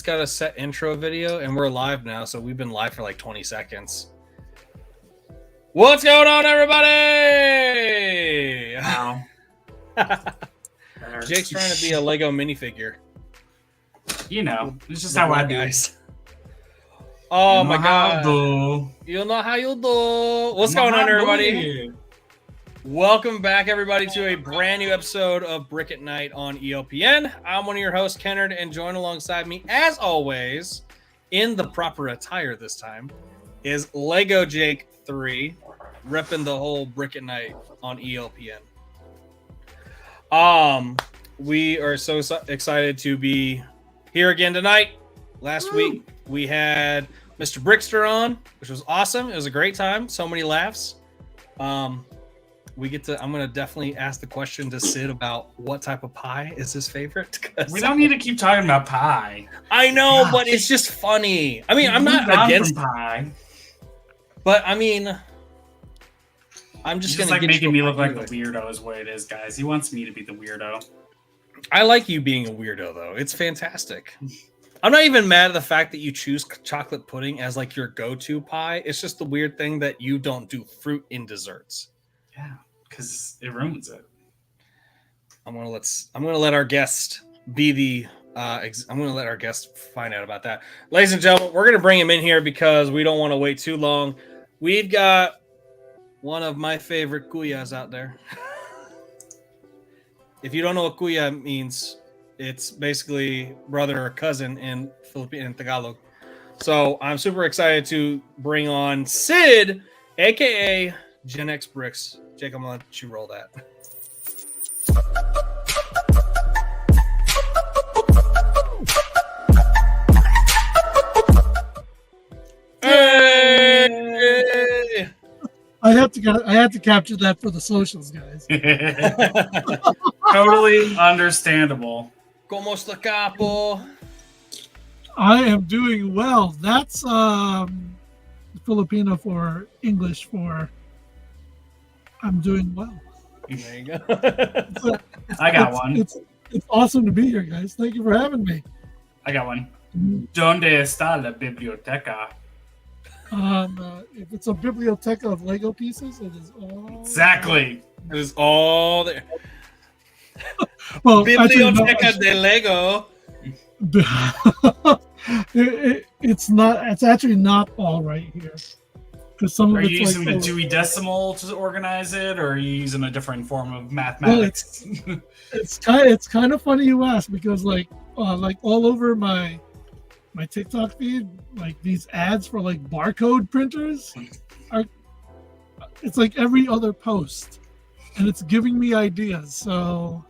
got a set intro video, and we're live now, so we've been live for like 20 seconds. What's going on, everybody? Wow. Jake's trying to be a Lego minifigure. You know, it's just how I do. Guys. Oh my god. Do. You know how you do. What's going on, everybody? Welcome back, everybody, to a brand new episode of Brick at Night on ELPN. I'm one of your hosts, Kennard, and joined alongside me, as always, in the proper attire this time, is Lego Jake 3, repping the whole Brick at Night on ELPN. We are so excited to be here again tonight. Last week, we had Mr. Brickster on, which was awesome. It was a great time. So many laughs. I'm going to definitely ask the question to Sid about what type of pie is his favorite. We don't need to keep talking about pie. I know, but it's just funny. I mean, I'm not against pie. But, I mean, I'm just going to like making me look like the weirdo is what it is, guys. He wants me to be the weirdo. I like you being a weirdo, though. It's fantastic. I'm not even mad at the fact that you choose chocolate pudding as, like, your go-to pie. It's just the weird thing that you don't do fruit in desserts. Yeah. Because it ruins it. I'm gonna let our guest be the. I'm gonna let our guest find out about that, ladies and gentlemen. We're gonna bring him in here because we don't want to wait too long. We've got one of my favorite kuyas out there. If you don't know what kuya means, it's basically brother or cousin in Philippine and Tagalog. So I'm super excited to bring on Sid, aka GenX Bricks. Jake, I'm gonna let you roll that. Hey! I had to capture that for the socials, guys. Totally understandable. ¿Cómo está, capo? I am doing well. That's Filipino for English for I'm doing well. There you go. I got one. It's awesome to be here, guys. Thank you for having me. I got one. ¿Dónde está la biblioteca? If it's a biblioteca of Lego pieces, it is all Exactly. It is all there. Well, Biblioteca de Lego. It's not. It's actually not all right here. Because some are of you it's using like, the Dewey Decimal to organize it, or are you using a different form of mathematics? Well, it's kind of funny you ask, because like all over my TikTok feed, like these ads for like barcode printers it's like every other post, and it's giving me ideas. So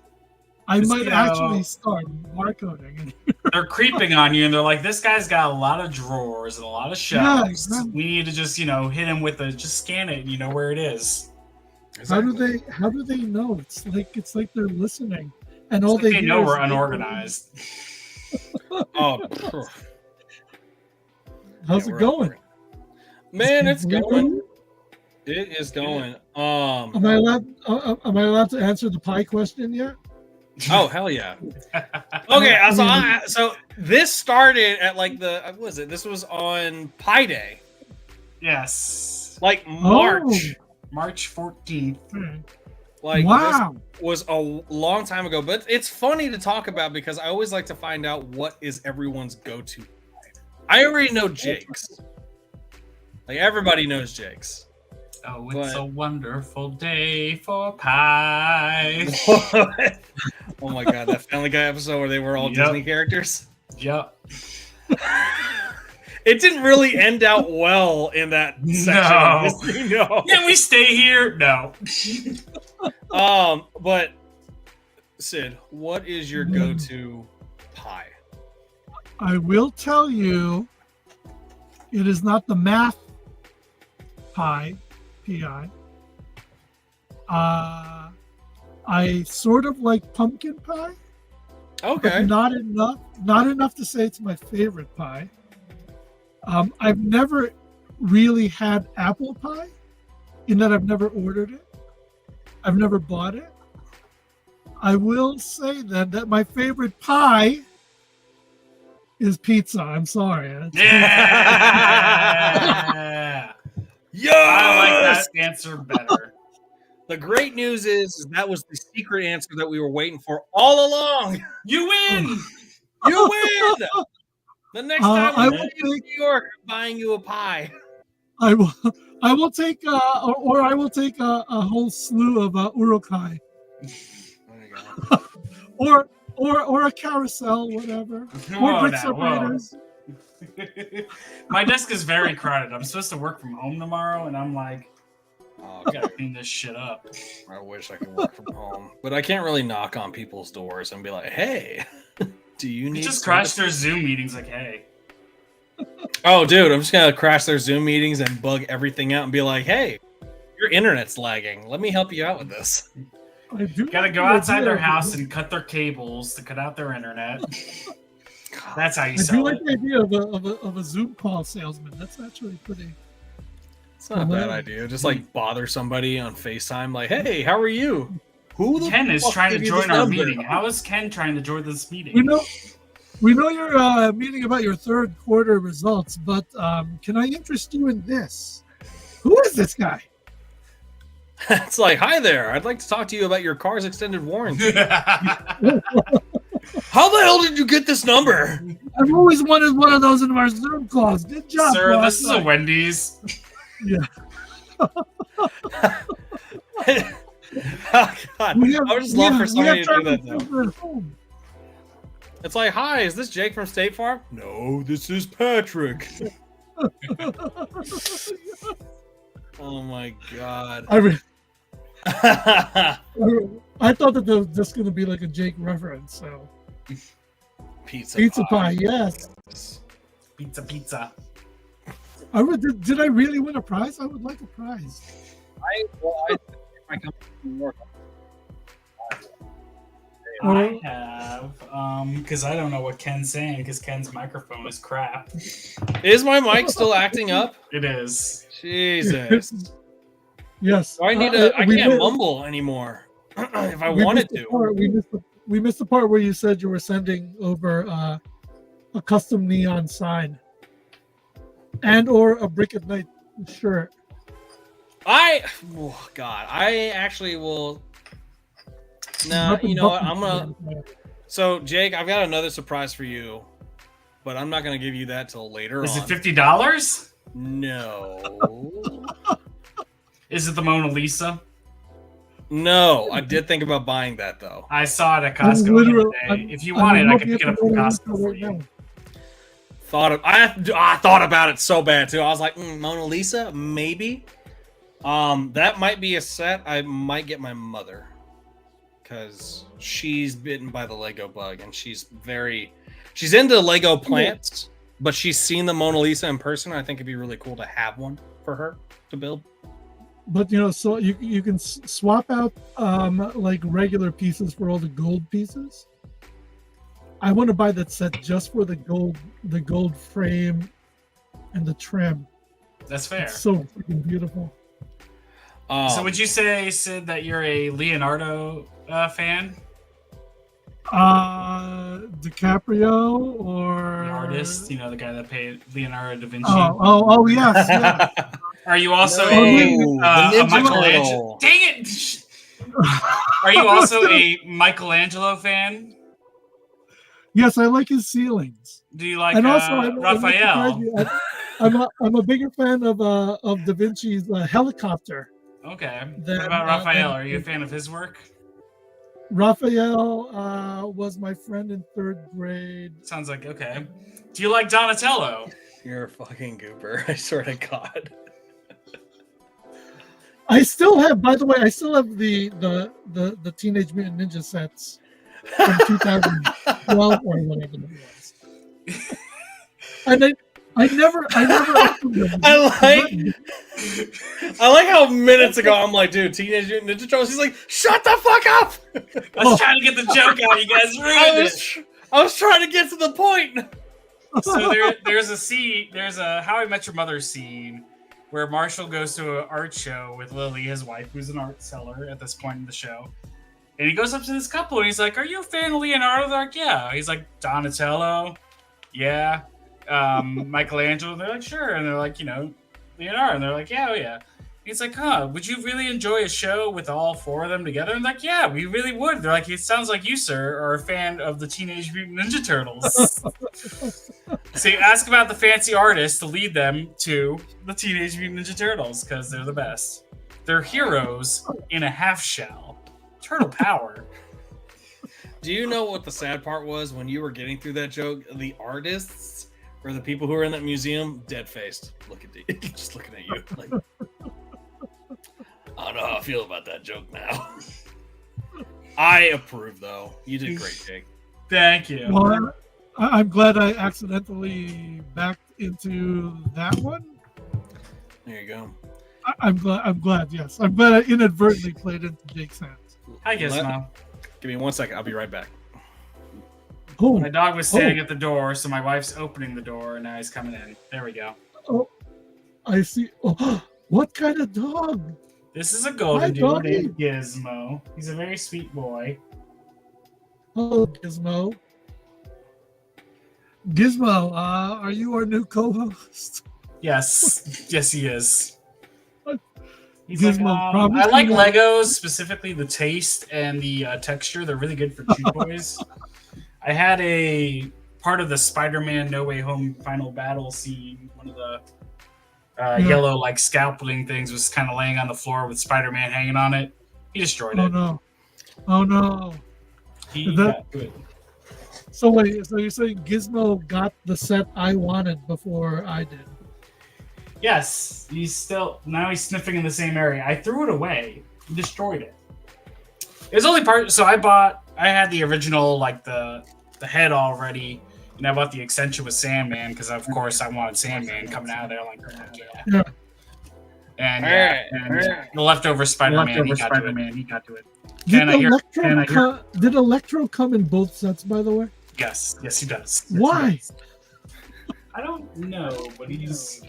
I might actually start barcoding. They're creeping on you, and they're like, "This guy's got a lot of drawers and a lot of shelves. Yeah, exactly. We need to just, hit him with just scan it, and you know where it is." Exactly. How do they know? It's like they're listening, and all they hear know is we're unorganized. Oh, how's it going? Man, it's going. It is going. Am I allowed to answer the pie question yet? Oh, hell yeah. Okay, so this started at like what was it? This was on Pi Day. Yes. Like March 14th. Like, wow. This was a long time ago, but it's funny to talk about because I always like to find out what is everyone's go-to. I already know Jake's. Like, everybody knows Jake's. Oh, it's a wonderful day for pie. Oh my god, that Family Guy episode where they were all Disney characters. Yep. It didn't really end out well in that section. No. Can we stay here? No. But Sid, what is your go-to pie? I will tell you, it is not the math pie, P-I. I sort of like pumpkin pie. Okay. Not enough to say it's my favorite pie. I've never really had apple pie, in that I've never ordered it. I've never bought it. I will say that my favorite pie is pizza. I'm sorry. Yeah. Yes! I like that answer better. The great news is that was the secret answer that we were waiting for all along. You win. You win. The next time I I'm will in take- New York, I'm buying you a pie. I will take or I will take a whole slew of urukai There you go. or a carousel, whatever. Whoa, Or brick now, whoa. separators. My desk is very crowded. I'm supposed to work from home tomorrow, and I'm like, Oh, I gotta clean this shit up. I wish I could work from home, but I can't really knock on people's doors and be like, "Hey, do you need?" You just service?" crash their Zoom meetings like, hey. Oh, dude, I'm just gonna crash their Zoom meetings and bug everything out and be like, "Hey, your internet's lagging. Let me help you out with this." I do Gotta go outside their house and cut their cables to cut out their internet. That's how you I do sell like it. the idea of a Zoom call salesman. That's actually pretty. It's not a bad idea. Just like bother somebody on FaceTime, like, "Hey, how are you?" Who the Ken is fuck trying to gave you join this our number? meeting. How is Ken trying to join this meeting? We know you're meeting about your third quarter results, but can I interest you in this? Who is this guy? It's like, "Hi there. I'd like to talk to you about your car's extended warranty." How the hell did you get this number? I've always wanted one of those in our Zoom calls. Good job, Sir, boss. this is a Wendy's. Yeah. Oh, God. I would just love for somebody to do that, though. It's like, "Hi, is this Jake from State Farm?" "No, this is Patrick." Oh, my God. I thought that there was just going to be like a Jake reference. So Pizza pie, yes. Pizza. Did I really win a prize? I would like a prize. I come from New York. I have, because I don't know what Ken's saying, because Ken's microphone is crap. Is my mic still acting up? It is. Jesus. Yes. So I need to. I can't mumble anymore if I wanted to. We missed the part where you said you were sending over a custom neon sign and or a Brick at Night shirt. Oh God, I actually will. No, you know what? I'm gonna. So Jake, I've got another surprise for you, but I'm not gonna give you that till later. Is on. it $50? No. Is it the Mona Lisa? No, I did think about buying that though. I saw it at Costco the other day. If you want it, I can pick it up from Costco for you. I thought about it so bad too. I was like, Mona Lisa, maybe. That might be a set I might get my mother, because she's bitten by the Lego bug and she's into Lego plants, but she's seen the Mona Lisa in person. I think it'd be really cool to have one for her to build. But so you can swap out like regular pieces for all the gold pieces. I want to buy that set just for the gold frame and the trim. That's fair. It's so freaking beautiful. So would you say, Sid, that you're a Leonardo fan? DiCaprio or The artist, the guy that paid Leonardo da Vinci. Oh yes. Yeah. Are you also No, a the Michelangelo? Dang it! Are you also a Michelangelo fan? Yes, I like his ceilings. Do you like and also, Raphael? I'm a bigger fan of Da Vinci's helicopter. Okay. What about Raphael? Are you a fan of his work? Raphael was my friend in third grade. Sounds like okay. Do you like Donatello? You're a fucking goober. I swear to God. I still have, by the way, the Teenage Mutant Ninja sets from 2012 or whatever it was. And I never opened them. I like how minutes ago I'm like, dude, Teenage Mutant Ninja Turtles. He's like, shut the fuck up. I was trying to get the joke out. You guys ruined it. I was trying to get to the point. So there's a How I Met Your Mother scene where Marshall goes to an art show with Lily, his wife, who's an art seller at this point in the show. And he goes up to this couple and he's like, "Are you a fan of Leonardo?" They're like, "Yeah." He's like, "Donatello?" yeah. Michelangelo, and they're like, sure. And they're like, Leonardo, and they're like, yeah, oh yeah. He's like, would you really enjoy a show with all four of them together? And like, yeah, we really would. They're like, it sounds like you, sir, are a fan of the Teenage Mutant Ninja Turtles. So you ask about the fancy artists to lead them to the Teenage Mutant Ninja Turtles, because they're the best. They're heroes in a half shell. Turtle power. Do you know what the sad part was when you were getting through that joke? The artists or the people who were in that museum, dead-faced. Just looking at you. Like, I don't know how I feel about that joke now. I approve, though. You did great, Jake. Thank you. Well, I'm glad I accidentally backed into that one. There you go. I'm glad. Yes, I'm glad I inadvertently played into Jake's hands. Hi, Gizmo. Give me 1 second. I'll be right back. Oh, My dog was standing at the door, so my wife's opening the door, and now he's coming in. There we go. oh, I see. Oh, what kind of dog? This is a golden Hi, doodle doggy. named Gizmo. He's a very sweet boy. Oh, Gizmo. Gizmo, are you our new co-host? Yes. Yes, he is. He's Gizmo, like, promise I like me- Legos, specifically the taste and the texture. They're really good for chew toys. I had a part of the Spider-Man No Way Home final battle scene. One of the yellow, like, scalping things was kind of laying on the floor with Spider-Man hanging on it. He destroyed Oh it. no! Oh no! He That- got to it. So wait, so you're saying Gizmo got the set I wanted before I did? Yes, he's sniffing in the same area. I threw it away. He destroyed it. It was only part. So I had the original, like the head already, and I bought the extension with Sandman because of course I wanted Sandman coming out of there. Like, Yeah. And Alright. the leftover Spider-Man, he got to it. Did Electro come in both sets, by the way? Yes, he does. Why? I don't know, but he's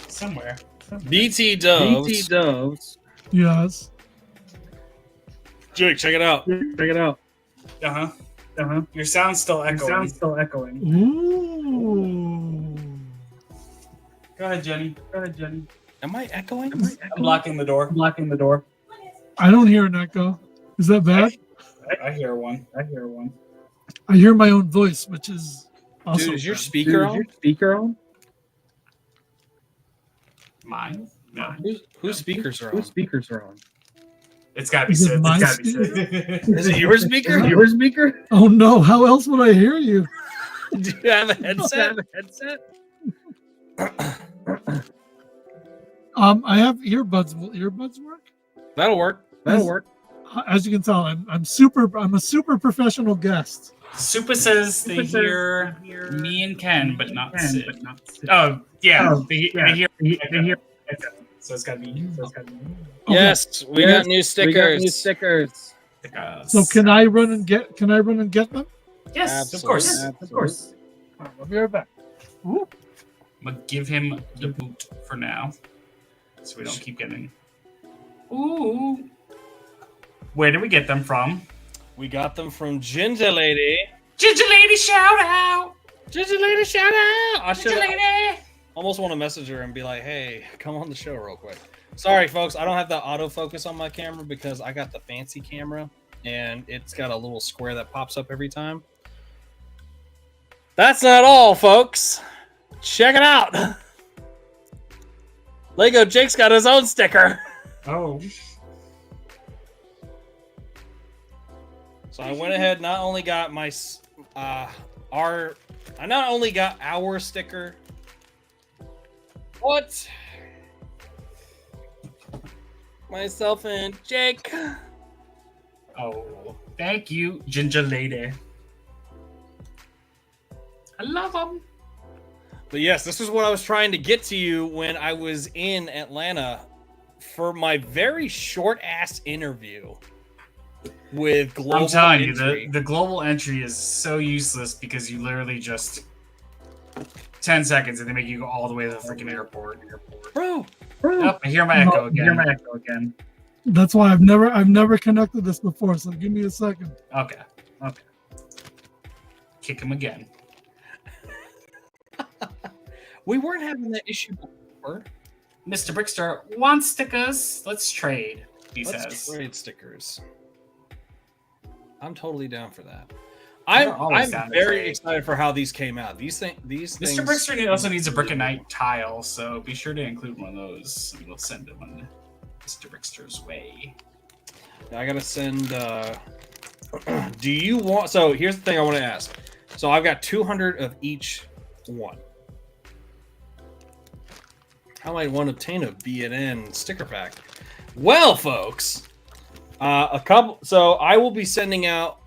somewhere. BT Doves. Yes. Jake, check it out. Your sound's still echoing. Ooh. Go ahead, Jenny. Am I echoing? I'm blocking the door. I don't hear an echo. Is that bad? I hear one. I hear my own voice, which is also Dude, is your bad. speaker on? Mine? No. Whose speakers are on? It's gotta be Is it Sid. my It's gotta be speaker? Sid. Is it your speaker? Oh no! How else would I hear you? Do you have a headset? I have earbuds. Will earbuds work? That'll work. As you can tell, I'm a super professional guest. Supa says they hear me and Ken, but not Sid. Oh, yeah. They hear. So it's gotta be. Okay. Yes, we got new stickers. So can I run and get them? Yes, Absolutely. of course. I'll be right back. Ooh. I'm gonna give him the boot for now, so we don't keep getting. Ooh. Where did we get them from? We got them from Ginger Lady. Ginger Lady, shout out! Ginger Lady, shout out! I Ginger should Lady! almost want to message her and be like, hey, come on the show real quick. Sorry, folks. I don't have the autofocus on my camera because I got the fancy camera and it's got a little square that pops up every time. That's not all, folks. Check it out. Lego Jake's got his own sticker. Oh. So I went ahead, not only got our sticker. What? Myself and Jake. Oh. Thank you, Ginger Lady. I love them. But yes, this is what I was trying to get to you when I was in Atlanta for my very short ass interview with Global I'm telling Entry. you, the global entry is so useless because you literally just 10 seconds and they make you go all the way to the freaking airport. Bro, Oh, I hear my echo again. That's why I've never connected this before. So give me a second. Okay. Kick him again. We weren't having that issue before. Mr. Brickster wants stickers. Let's trade, he Let's says. trade stickers. I'm totally down for that. We're always I'm down to very trade. excited for how these came out. These things. Mr. Brickster also needs a Brick and Night tile, so be sure to include one of those. And we'll send them on Mr. Brickster's way. I gotta send. Do you want? So here's the thing I want to ask. So I've got 200 of each one. How might one obtain a B&N sticker pack? Well, folks, a couple. So I will be sending out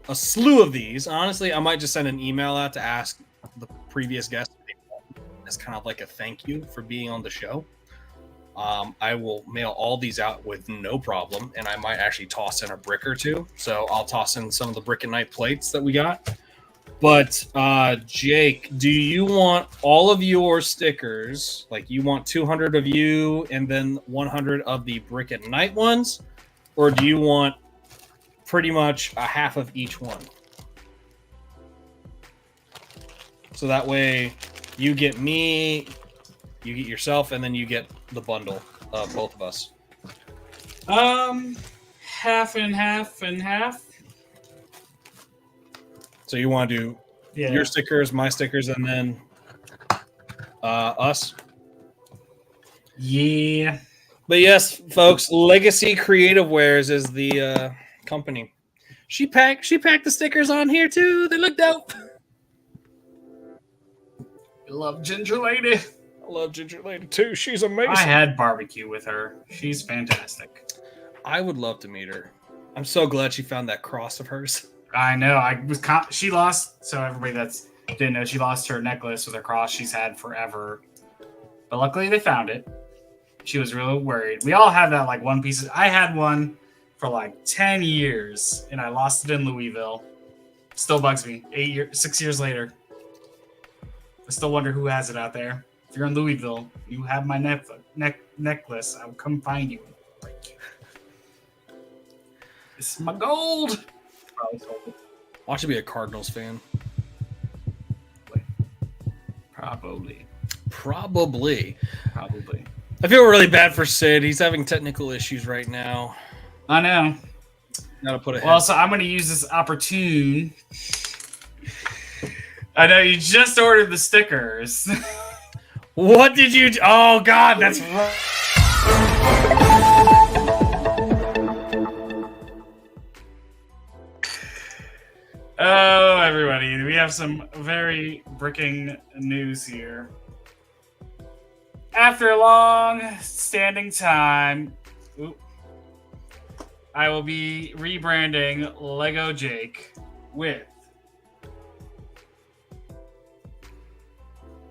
a slew of these. Honestly, I might just send an email out to ask the previous guest as kind of like a thank you for being on the show. I will mail all these out with no problem, and I might actually toss in a brick or two. So I'll toss in some of the Brick and Night plates that we got. But Jake, do you want all of your stickers? Like you want 200 of you and then 100 of the Brick and Night ones? Or do you want pretty much a half of each one? So that way you get me, you get yourself, and then you get the bundle of both of us. Half and half and half. So you want to do your stickers, my stickers, and then us? Yeah. But yes, folks, Legacy Creative Wares is the company. She packed the stickers on here too. They look dope. I love Ginger Lady. I love Ginger Lady too. She's amazing. I had barbecue with her. She's fantastic. I would love to meet her. I'm so glad she found that cross of hers. I know. She lost. So everybody that's didn't know, she lost her necklace with her cross she's had forever. But luckily they found it. She was really worried. We all had that like one piece. I had one for like 10 years, and I lost it in Louisville. Still bugs me. 6 years later. I still wonder who has it out there. If you're in Louisville, you have my necklace. I'll come find you and break you. This is my gold. Watch you be a Cardinals fan. Probably. I feel really bad for Sid. He's having technical issues right now. I know. Gotta put it. Well, so I'm going to use this opportune. I know you just ordered the stickers. What did you? Oh God, that's right. Oh, everybody, we have some very bricking news here. After a long standing time, I will be rebranding Lego Jake with.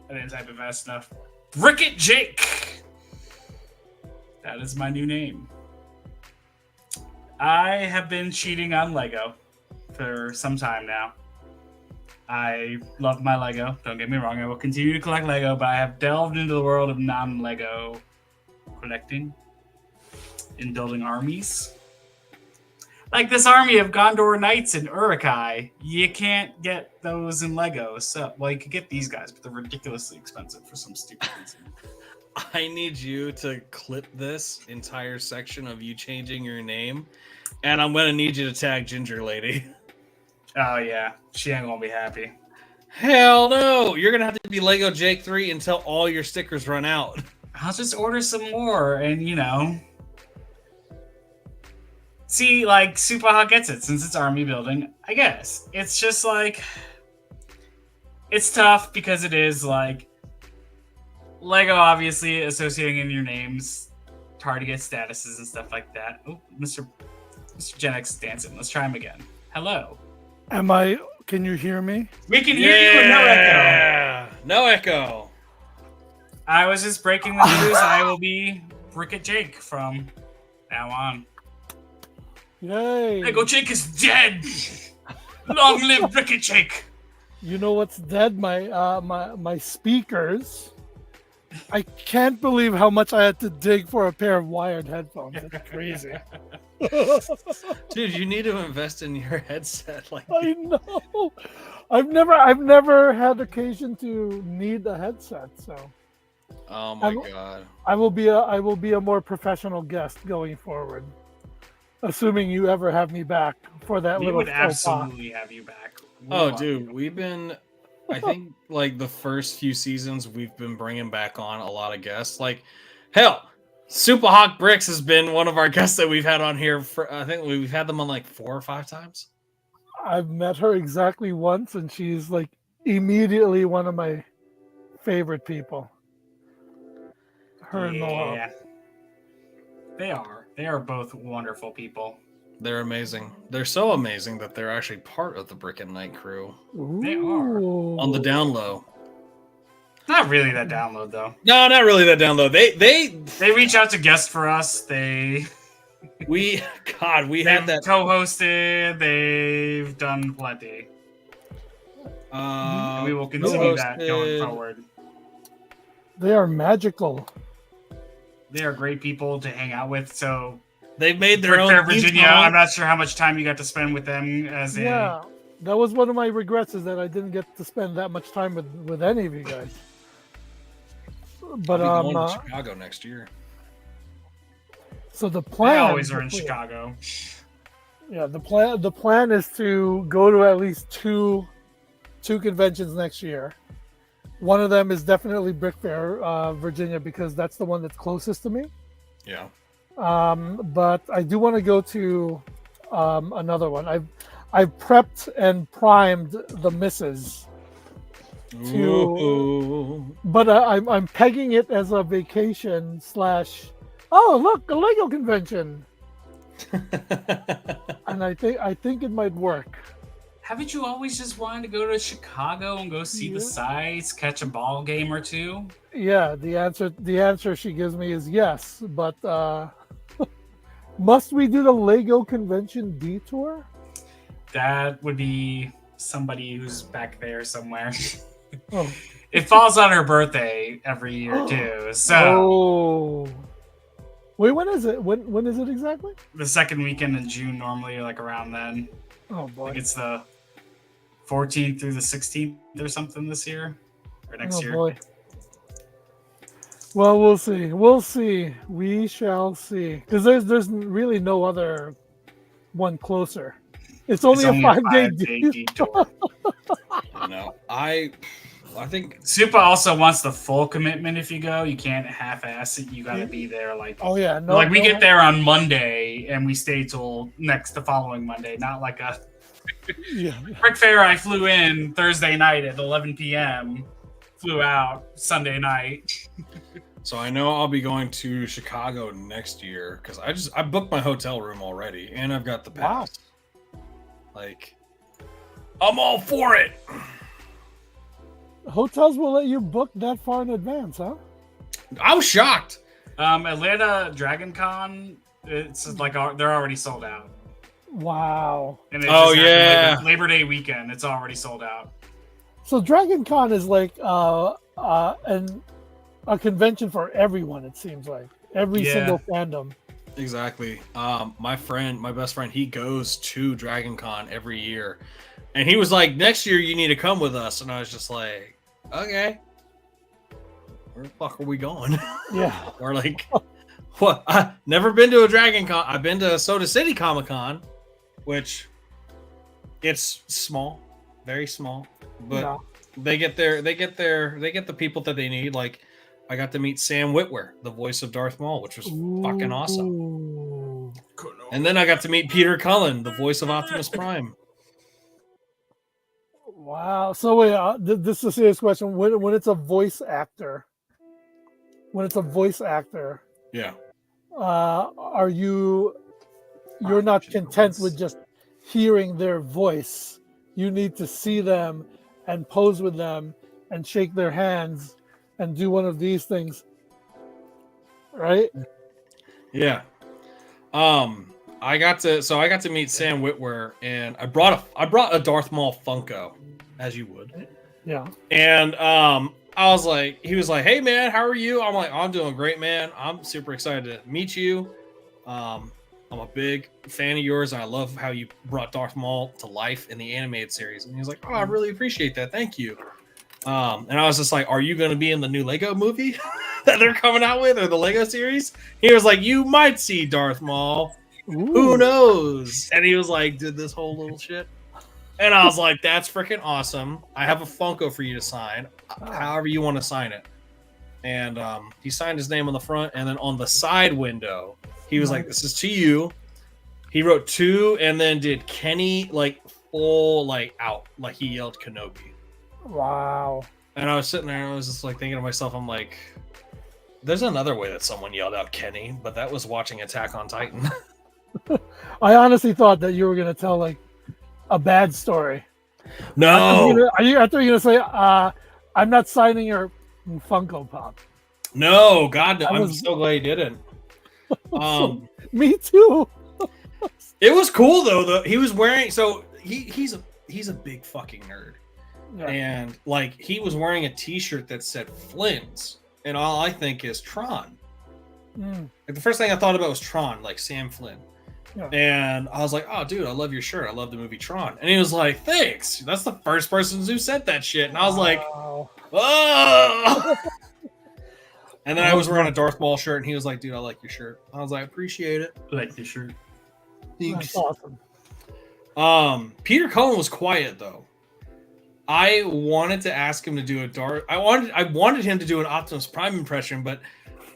I didn't type it fast enough. Brick-It Jake. That is my new name. I have been cheating on Lego for some time now. I love my Lego. Don't get me wrong. I will continue to collect Lego, but I have delved into the world of non-Lego collecting and building armies. Like this army of Gondor Knights in Uruk-hai. You can't get those in Lego. So, well, you could get these guys, but they're ridiculously expensive for some stupid reason. I need you to clip this entire section of you changing your name, and I'm gonna need you to tag Ginger Lady. Oh yeah, she ain't gonna be happy. Hell no! You're gonna have to be Lego Jake 3 until all your stickers run out. I'll just order some more, and see, like Superhot gets it since it's army building. I guess it's just like it's tough because it is like Lego, obviously associating in your names, it's hard to get statuses and stuff like that. Oh, Mr. GenX dancing. Let's try him again. Hello. Can you hear me? We can hear you with no echo. No echo. I was just breaking the news. I will be Brick-It Jake from now on. Yay! Lego Jake is dead. Long live Brick-It Jake. You know what's dead? My speakers. I can't believe how much I had to dig for a pair of wired headphones. That's crazy. Dude, you need to invest in your headset. Like, I know. I've never had occasion to need a headset, so oh my god. I will be a more professional guest going forward. Assuming you ever have me back for that We little would faux pas. absolutely have you back. Oh, dude, I think like the first few seasons, we've been bringing back on a lot of guests. Like, hell, Super Hawk Bricks has been one of our guests that we've had on here for, I think we've had them on like 4 or 5 times. I've met her exactly once, and she's like immediately one of my favorite people. Her and Mohawk. Yeah. They are. They are both wonderful people. They're amazing. They're so amazing that they're actually part of the Brick and Night crew. They are. On the down low. Not really that download though. No, not really that down low. They reach out to guests for us. We had that co-hosted. They've done plenty. And we will continue that going forward. They are magical. They are great people to hang out with. So they've made their own Fair Virginia. I'm not sure how much time you got to spend with them Yeah, that was one of my regrets, is that I didn't get to spend that much time with any of you guys. But I'll be going to Chicago next year. So the plan. They always are in Chicago. Yeah, the plan is to go to at least two conventions next year. One of them is definitely Brick Fair, Virginia, because that's the one that's closest to me. Yeah. But I do want to go to another one. I've prepped and primed the missus. But I'm pegging it as a vacation / oh, look, a Lego convention. And I think it might work. Haven't you always just wanted to go to Chicago and go see the sights, catch a ball game or two? Yeah, the answer she gives me is yes, but must we do the Lego convention detour? That would be somebody who's back there somewhere. Oh. It falls on her birthday every year too. So wait, when is it? When is it exactly? The second weekend in June, normally, like around then. Oh boy, I think it's the 14th through the 16th or something this year or next year. Boy. Well, we'll see. We'll see. We shall see. Because there's really no other one closer. It's only a 5-day detour. No, I think Supa also wants the full commitment. If you go, you can't half-ass it. You got to be there. Like, oh yeah, no. Like we get there on Monday and we stay till the following Monday. Not like a Brick Fair. I flew in Thursday night at 11 p.m. Flew out Sunday night. So I know I'll be going to Chicago next year because I booked my hotel room already and I've got the pass. Wow. Like, I'm all for it. Hotels will let you book that far in advance, huh? I was shocked. Atlanta Dragon Con, it's like they're already sold out. Wow. And it's Labor Day weekend, it's already sold out. So Dragon Con is like a convention for everyone, it seems like. Every single fandom. Exactly. My best friend, he goes to Dragon Con every year. And he was like, next year you need to come with us. And I was just like, okay. Where the fuck are we going? Yeah. Or like, what? I've never been to a Dragon Con. I've been to Soda City Comic Con, which it's small, very small. But they get the people that they need. Like, I got to meet Sam Witwer, the voice of Darth Maul, which was fucking awesome. And then I got to meet Peter Cullen, the voice of Optimus Prime. Wow. So wait, this is a serious question. When it's a voice actor, yeah, are you're not content with just hearing their voice? You need to see them and pose with them and shake their hands and do one of these things, right? Yeah. I got to meet Sam Witwer, and I brought a Darth Maul Funko, as you would. Yeah. And he was like, "Hey man, how are you?" I'm like, "I'm doing great, man. I'm super excited to meet you." I'm a big fan of yours. And I love how you brought Darth Maul to life in the animated series. And he was like, oh, I really appreciate that. Thank you. And I was just like, are you going to be in the new Lego movie that they're coming out with, or the Lego series? He was like, you might see Darth Maul. Ooh. Who knows? And he was like, did this whole little shit. And I was like, that's freaking awesome. I have a Funko for you to sign, however you want to sign it. And he signed his name on the front, and then on the side window, he was like, this is to you. He wrote 2 and then did Kenny like full like out, like he yelled Kenobi. Wow. And I was sitting there and I was just like thinking to myself, I'm like, there's another way that someone yelled out Kenny, but that was watching Attack on Titan. I honestly thought that you were going to tell like a bad story. No. I thought you were going to say, I'm not signing your Funko Pop. No, God, no. I'm so glad he didn't. Me too. It was cool though. He was wearing, so he's a big fucking nerd. Yeah. And like he was wearing a t-shirt that said Flynn's, and all I think is Tron. Like the first thing I thought about was Tron, like Sam Flynn. Yeah. And I was like, oh dude, I love your shirt. I love the movie Tron. And he was like, thanks. That's the first person who said that shit. And I was like, oh. And then I was wearing a Darth Maul shirt, and he was like, dude, I like your shirt. I was like, appreciate it. I like your shirt. Thanks. That's awesome. Peter Cullen was quiet though. I wanted to ask him to do I wanted him to do an Optimus Prime impression, but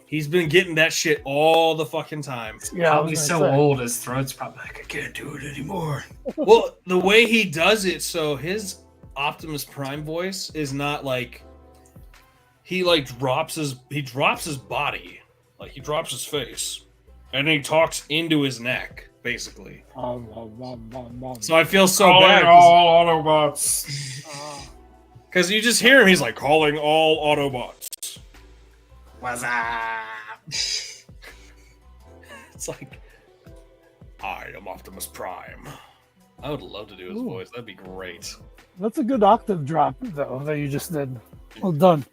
he's been getting that shit all the fucking time. Yeah, he's so old, his throat's probably like, I can't do it anymore. Well, the way he does it, so his Optimus Prime voice is not like he drops his body, like he drops his face, and then he talks into his neck. Basically. So I feel so bad. All Autobots. Because you just hear him, he's like, calling all Autobots. What's up? It's like, I am Optimus Prime. I would love to do his voice. That'd be great. That's a good octave drop, though, that you just did. Well done.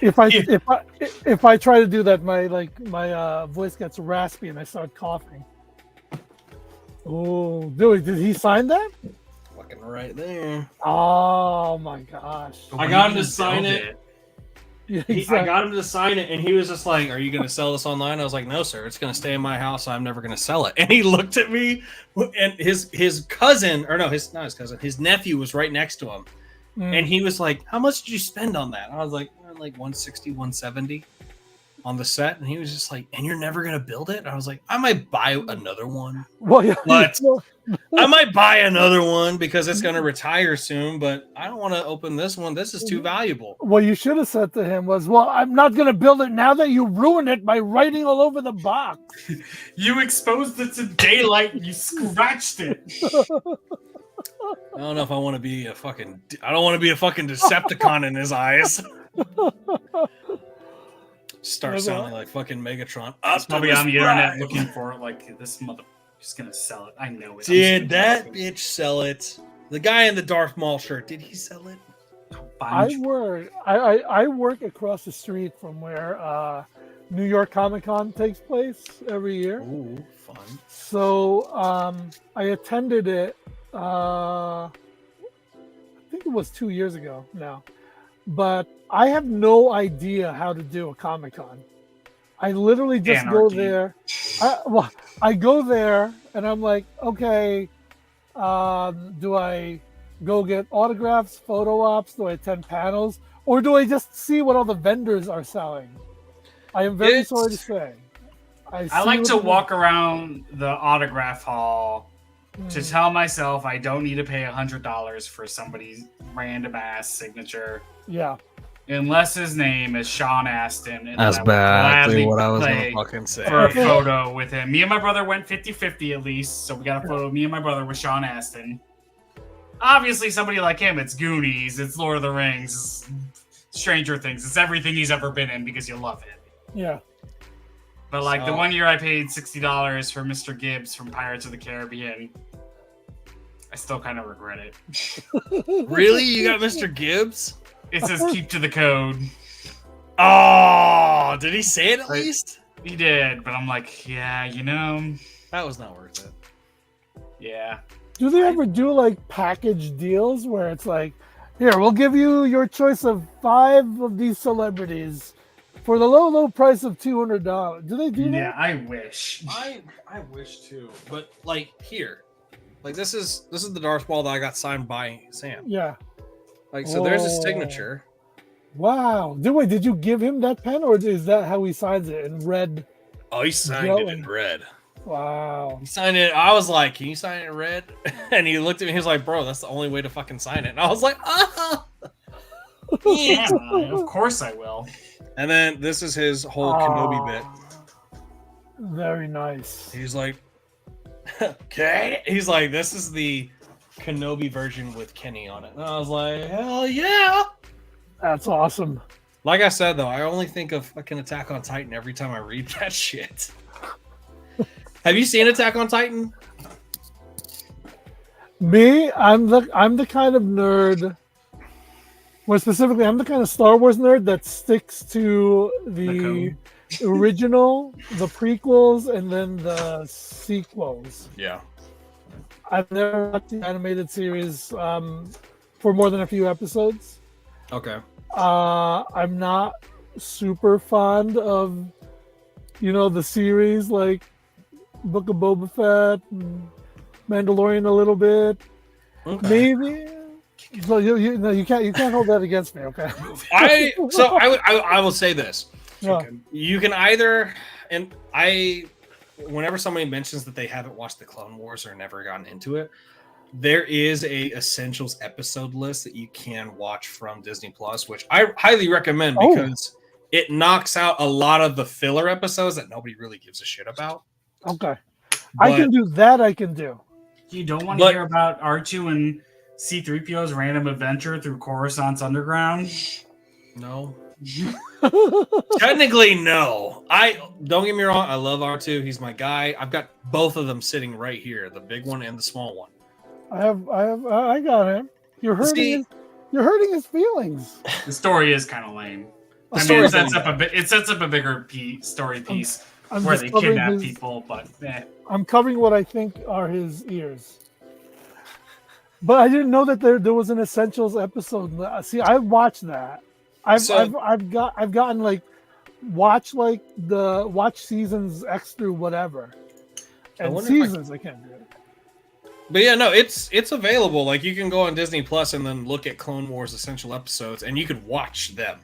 If I try to do that, my voice gets raspy and I start coughing. Oh, dude, did he sign that? Fucking right there. Oh my gosh. I got him to sign it. Yeah, I got him to sign it, and he was just like, are you going to sell this online? I was like, no, sir. It's going to stay in my house. I'm never going to sell it. And he looked at me, and his cousin, or no, not his cousin, his nephew was right next to him. And he was like, how much did you spend on that? I was like 160, 170 on the set. And he was just like, and you're never going to build it? I was like, I might buy another one. Well, yeah. But I might buy another one because it's going to retire soon, but I don't want to open this one. This is too valuable. What you should have said to him was, well, I'm not going to build it now that you ruined it by writing all over the box. You exposed it to daylight and you scratched it. I don't know if I want to be I don't want to be a fucking Decepticon in his eyes. Start sounding like fucking Megatron. He's probably on the internet looking for it, like this mother. He's gonna sell it. I know it. Did that bitch sell it? The guy in the Darth Maul shirt, did he sell it? I work across the street from where New York Comic Con takes place every year. Ooh, fun. So I attended it. I think it was 2 years ago now. But I have no idea how to do a Comic-Con. I literally just go there. I go there and I'm like, okay, do I go get autographs, photo ops? Do I attend panels? Or do I just see what all the vendors are selling? I am very sorry to say. I like to walk around the autograph hall to tell myself I don't need to pay $100 for somebody's random ass signature. Yeah. Unless his name is Sean Astin. And that's exactly what I was going to fucking say. For a photo with him. Me and my brother went 50-50 at least. So we got a photo of me and my brother with Sean Astin. Obviously, somebody like him, it's Goonies, it's Lord of the Rings, it's Stranger Things. It's everything he's ever been in because you love it. Yeah. But like the one year I paid $60 for Mr. Gibbs from Pirates of the Caribbean, I still kind of regret it. Really? You got Mr. Gibbs? It says keep to the code. Oh, did he say it at least? He did, but I'm like, yeah, you know. That was not worth it. Yeah. Do they ever do like package deals where it's like, here, we'll give you your choice of 5 of these celebrities for the low price of $200? Do they do that? Yeah, I wish. I wish too, but like here, like this is the Darth Ball that I got signed by Sam. Yeah. Like so, there's his signature. Wow. Did you give him that pen, or is that how he signs it in red? Oh, he signed it in red. Wow. He signed it. I was like, "Can you sign it in red?" And he looked at me. He was like, "Bro, that's the only way to fucking sign it." And I was like, "Ah." Yeah, of course I will. And then this is his whole Kenobi bit. Very nice. He's like, "Okay." He's like, "This is the Kenobi version with Kenny on it." And I was like, "Hell yeah!" That's awesome. Like I said, though, I only think of fucking Attack on Titan every time I read that shit. Have you seen Attack on Titan? Me, I'm the kind of nerd. More specifically, I'm the kind of Star Wars nerd that sticks to the original, the prequels, and then the sequels. Yeah. I've never watched the animated series for more than a few episodes. Okay. I'm not super fond of, the series like Book of Boba Fett and Mandalorian a little bit. Okay. Maybe. So you can't hold that against me, okay? I will say this. Yeah. You can either, and whenever somebody mentions that they haven't watched the Clone Wars or never gotten into it, there is a essentials episode list that you can watch from Disney Plus, which I highly recommend because it knocks out a lot of the filler episodes that nobody really gives a shit about. Okay. I can do that. I can do. You don't want to hear about R2 and C-3PO's random adventure through Coruscant's underground? No. Technically, no. Don't get me wrong. I love R2. He's my guy. I've got both of them sitting right here, the big one and the small one. I got him. You're hurting his feelings. The story is kind of lame. It sets up a bigger story piece where they kidnap people, but I'm covering what I think are his ears. But I didn't know that there was an essentials episode. See, I watched that. I've gotten like watch seasons X through whatever, and seasons I can't do. But yeah, no, it's available. Like you can go on Disney Plus and then look at Clone Wars essential episodes, and you could watch them.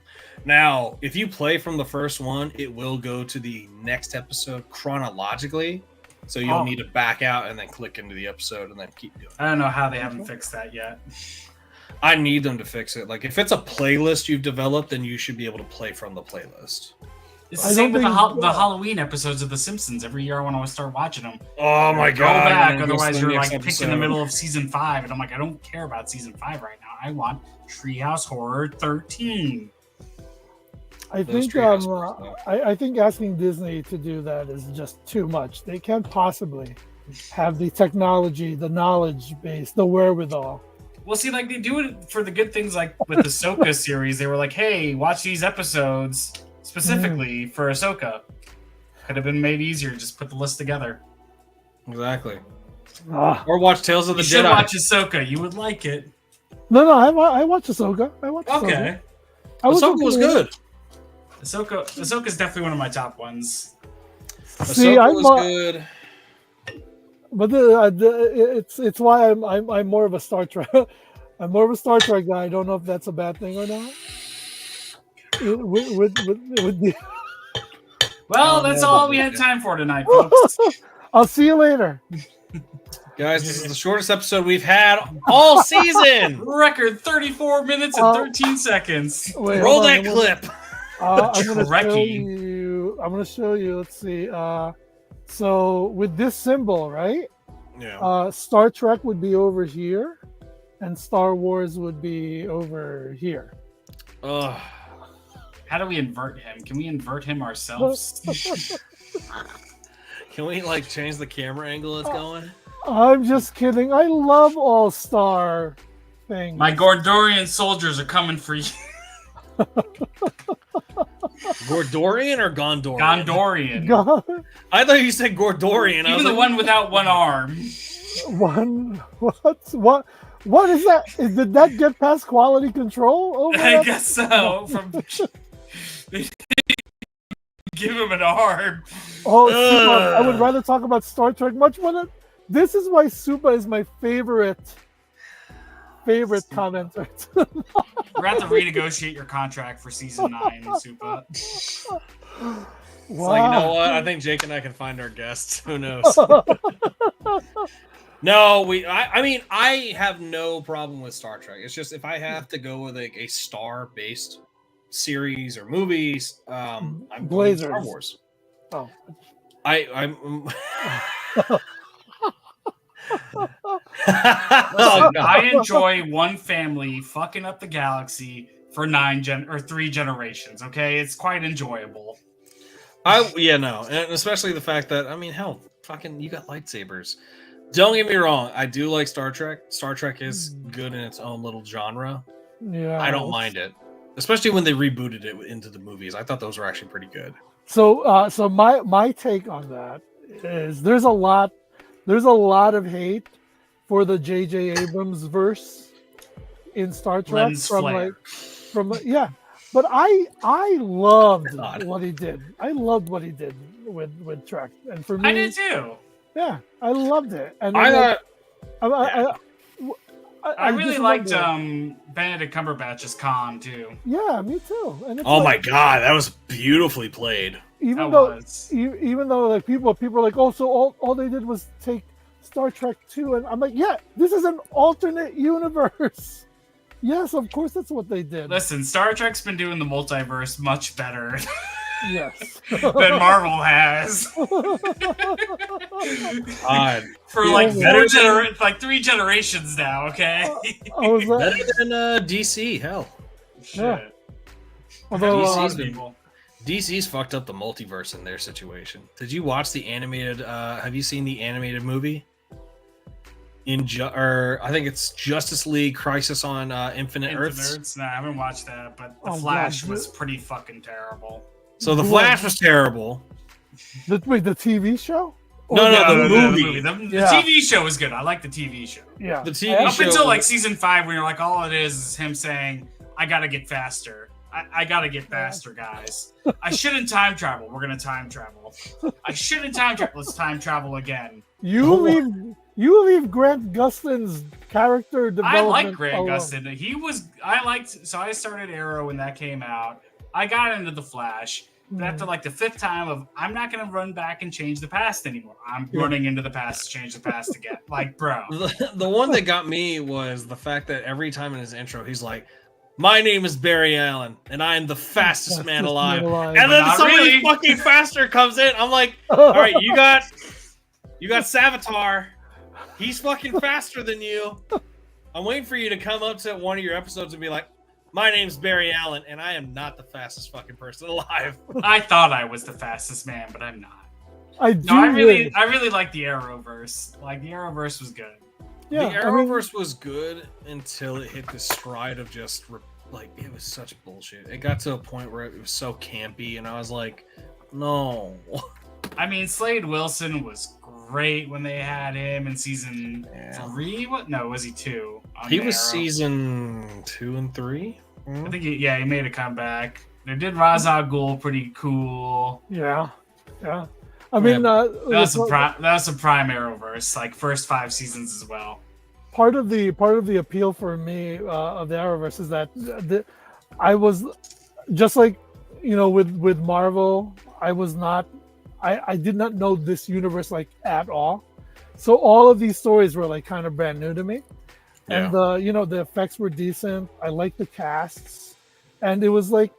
Now, if you play from the first one, it will go to the next episode chronologically. So you'll need to back out and then click into the episode and then keep doing it. I don't know how they haven't fixed that yet. I need them to fix it. Like if it's a playlist you've developed, then you should be able to play from the playlist. It's the same with the Halloween episodes of The Simpsons. Every year I want to start watching them. Oh my god! Go back, otherwise you're like picked in the middle of season 5, and I'm like, I don't care about season 5 right now. I want Treehouse Horror 13. I think asking Disney to do that is just too much. They can't possibly have the technology, the knowledge base, the wherewithal. Well, see, like they do it for the good things, like with the Ahsoka series. They were like, "Hey, watch these episodes specifically for Ahsoka." Could have been made easier. Just put the list together. Exactly. Or watch Tales of the Jedi. You should watch Ahsoka. You would like it. No, I watch Ahsoka. Okay. Ahsoka was good. Ahsoka is definitely one of my top ones. Ahsoka was good. But it's why I'm more of a Star Trek. I'm more of a Star Trek guy. I don't know if that's a bad thing or not. That's all we had time for tonight, folks. I'll see you later. Guys, this is the shortest episode we've had all season. Record 34 minutes and 13 seconds. Roll that clip. I'm going to show you. Let's see. So with this symbol, right? Yeah. Star Trek would be over here, and Star Wars would be over here. How do we invert him? Can we invert him ourselves? Can we change the camera angle it's going? I'm just kidding. I love all-star things. My Gordorian soldiers are coming for you. Gordorian or Gondorian? Gondorian. God, I thought you said Gordorian. Even the one without one arm. what is that? Did that get past quality control? Over I that? guess so. They give him an arm. Oh, Supa, I would rather talk about Star Trek much more than. This is why Supa is my favorite commenter. We're going to have to renegotiate your contract for season 9, Supa. Wow. Like, you know what? I think Jake and I can find our guests. Who knows? No, I mean, I have no problem with Star Trek. It's just if I have to go with like a star-based series or movies, I'm going Star Wars. Oh, I'm. I enjoy one family fucking up the galaxy for 3 generations. Okay, it's quite enjoyable. And especially the fact that hell, fucking, you got lightsabers. Don't get me wrong, I do like Star Trek. Star Trek is good in its own little genre. Yeah, I don't mind it, especially when they rebooted it into the movies. I thought those were actually pretty good. So my take on that is there's a lot of hate for the J.J. Abrams verse in Star Trek but I loved what he did. I loved what he did with Trek, and for me, I did too. Yeah, I loved it, and I really liked Benedict Cumberbatch as Khan too. Yeah, me too. And it's my god, that was beautifully played. Even though like people are like, oh, so all they did was take Star Trek 2, and I'm like, yeah, this is an alternate universe. Yes, of course that's what they did. Listen, Star Trek's been doing the multiverse much better. Yes. than Marvel has. For like 3 generations now, okay? Better than DC, hell. Shit. Although DC's fucked up the multiverse in their situation. Did you watch the animated have you seen the animated movie? I think it's Justice League Crisis on Infinite Earths. No, I haven't watched that, but The Flash was pretty fucking terrible. So The Flash was terrible. Wait, the TV show? The movie. The TV show was good. I like the TV show. Yeah. The TV show. Up until like season 5, when you're like, all it is him saying, I gotta get faster. I gotta get faster, guys. I shouldn't time travel. We're gonna time travel. I shouldn't time travel. Let's time travel again. You leave Grant Gustin's character development. I like Grant Gustin. So I started Arrow when that came out. I got into The Flash. But after like the 5th time I'm not going to run back and change the past anymore. I'm running into the past to change the past again. Like, bro. The one that got me was the fact that every time in his intro, he's like, my name is Barry Allen, and I am the fastest man alive. And then somebody fucking faster comes in. I'm like, all right, you got Savitar. He's fucking faster than you. I'm waiting for you to come up to one of your episodes and be like, my name's Barry Allen, and I am not the fastest fucking person alive. I thought I was the fastest man, but I'm not. I really like the Arrowverse. Like, the Arrowverse was good. Yeah, the Arrowverse was good until it hit the stride of just, like, it was such bullshit. It got to a point where it was so campy, and I was like, no. I mean, Slade Wilson was great when they had him in season 3. What? No, was he 2? He was season 2 and 3. I think he made a comeback. They did Ra's al Ghul pretty cool. Yeah. I mean, that was some prime Arrowverse, like first 5 seasons as well. Part of the appeal for me of the Arrowverse is that I was just like, with Marvel, I did not know this universe like at all. So all of these stories were like kind of brand new to me. And the effects were decent. I liked the casts. And it was good.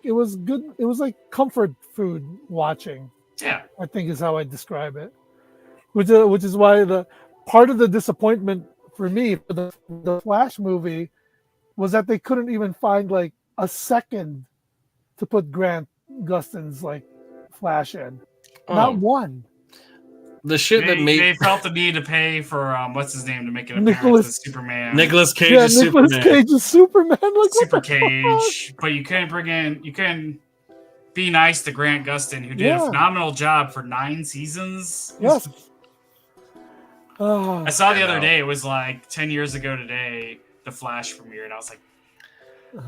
It was like comfort food watching. Yeah. I think is how I describe it. Which is why the part of the disappointment for me for the Flash movie was that they couldn't even find like a second to put Grant Gustin's like Flash in. Not one. The shit they felt the need to pay for what's his name to make an appearance as Superman. Nicolas Cage is Superman. Nicolas Cage is Superman. Like, Super Cage, but you couldn't bring in. be nice to Grant Gustin, who did a phenomenal job for 9 seasons. Yes. I saw the other day, it was like 10 years ago today, The Flash premiered, and I was like,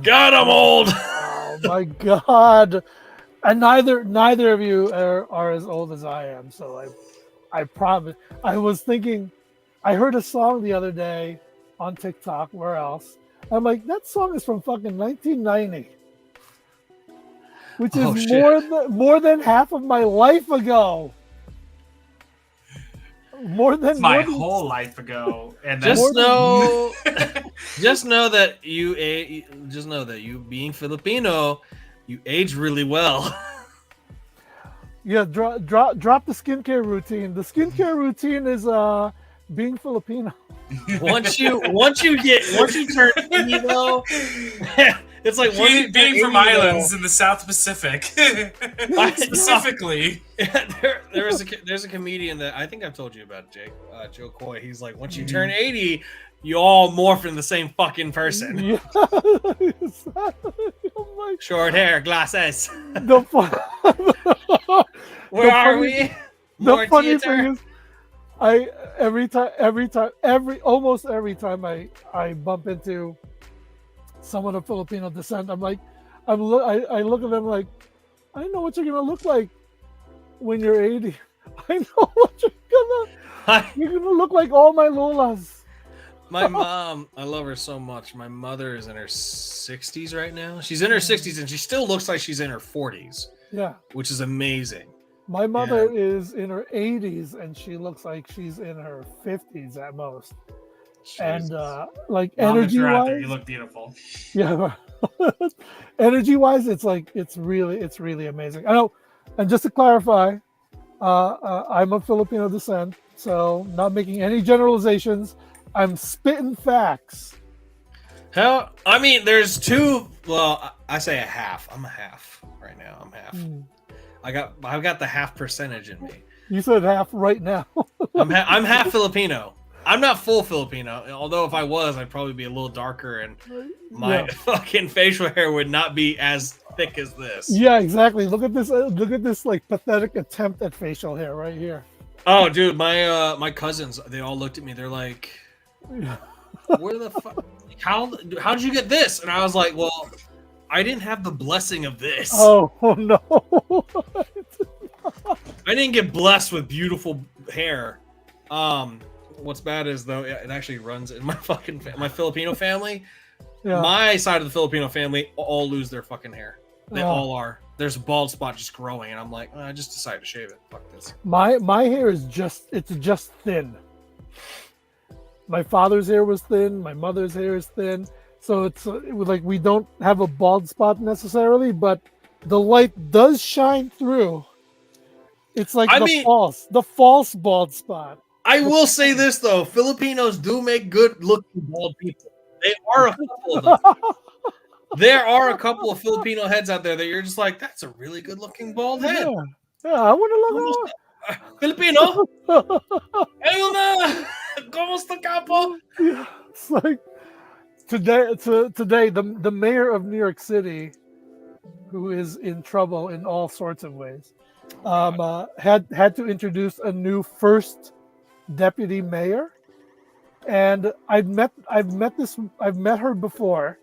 God, I'm old. Oh my God. And neither of you are as old as I am, so I promise. I was thinking, I heard a song the other day on TikTok. Where else? I'm like, that song is from fucking 1990, which is more than half of my life ago. More than whole life ago. And just know that you being Filipino, you age really well. Yeah, drop the skincare routine. The skincare routine is being Filipino. Once you turn 80 though, it's like being from islands in the South Pacific. Specifically. There's a comedian that I think I've told you about, Jake, Joe Coy. He's like, once you turn 80, you all morph into the same fucking person. Yeah. Short hair, glasses. Where are we? The funny thing is, almost every time I bump into someone of Filipino descent, I'm like, I look at them like, I know what you're gonna look like when you're 80. I know what you're gonna look like. All my lolas. My mom, I love her so much. My mother is in her 60s right now. She's in her 60s and she still looks like she's in her 40s. Yeah, which is amazing. My mother is in her 80s and she looks like she's in her 50s at most. Jesus. And like energy-wise, you look beautiful. Yeah, energy-wise, it's really amazing. I know, and just to clarify, I'm of Filipino descent, so not making any generalizations. I'm spitting facts. Hell, I mean, there's two. Well, I say a half. I'm a half right now. I'm half. I've got the half percentage in me. You said half right now. I'm half Filipino. I'm not full Filipino. Although if I was, I'd probably be a little darker, and my fucking facial hair would not be as thick as this. Yeah, exactly. Look at this. Look at this like pathetic attempt at facial hair right here. Oh, dude, my cousins, they all looked at me. They're like, "Where the fuck? How did you get this?" And I was like, "Well, I didn't have the blessing of this. Oh no! I didn't get blessed with beautiful hair. What's bad is though it actually runs in my my Filipino family. Yeah. My side of the Filipino family all lose their fucking hair. They all are. There's a bald spot just growing, and I'm like, I just decided to shave it. Fuck this. My hair is just thin. My father's hair was thin. My mother's hair is thin. So it's like we don't have a bald spot necessarily, but the light does shine through. It's like the false bald spot. I will say this though, Filipinos do make good looking bald people. They are a couple of them. There are a couple of Filipino heads out there that you're just like, that's a really good looking bald head. Yeah, I want to look Filipino. Ayun na. Kumusta ka po? It's like today the mayor of New York City, who is in trouble in all sorts of ways, had to introduce a new first deputy mayor, and I've met her before,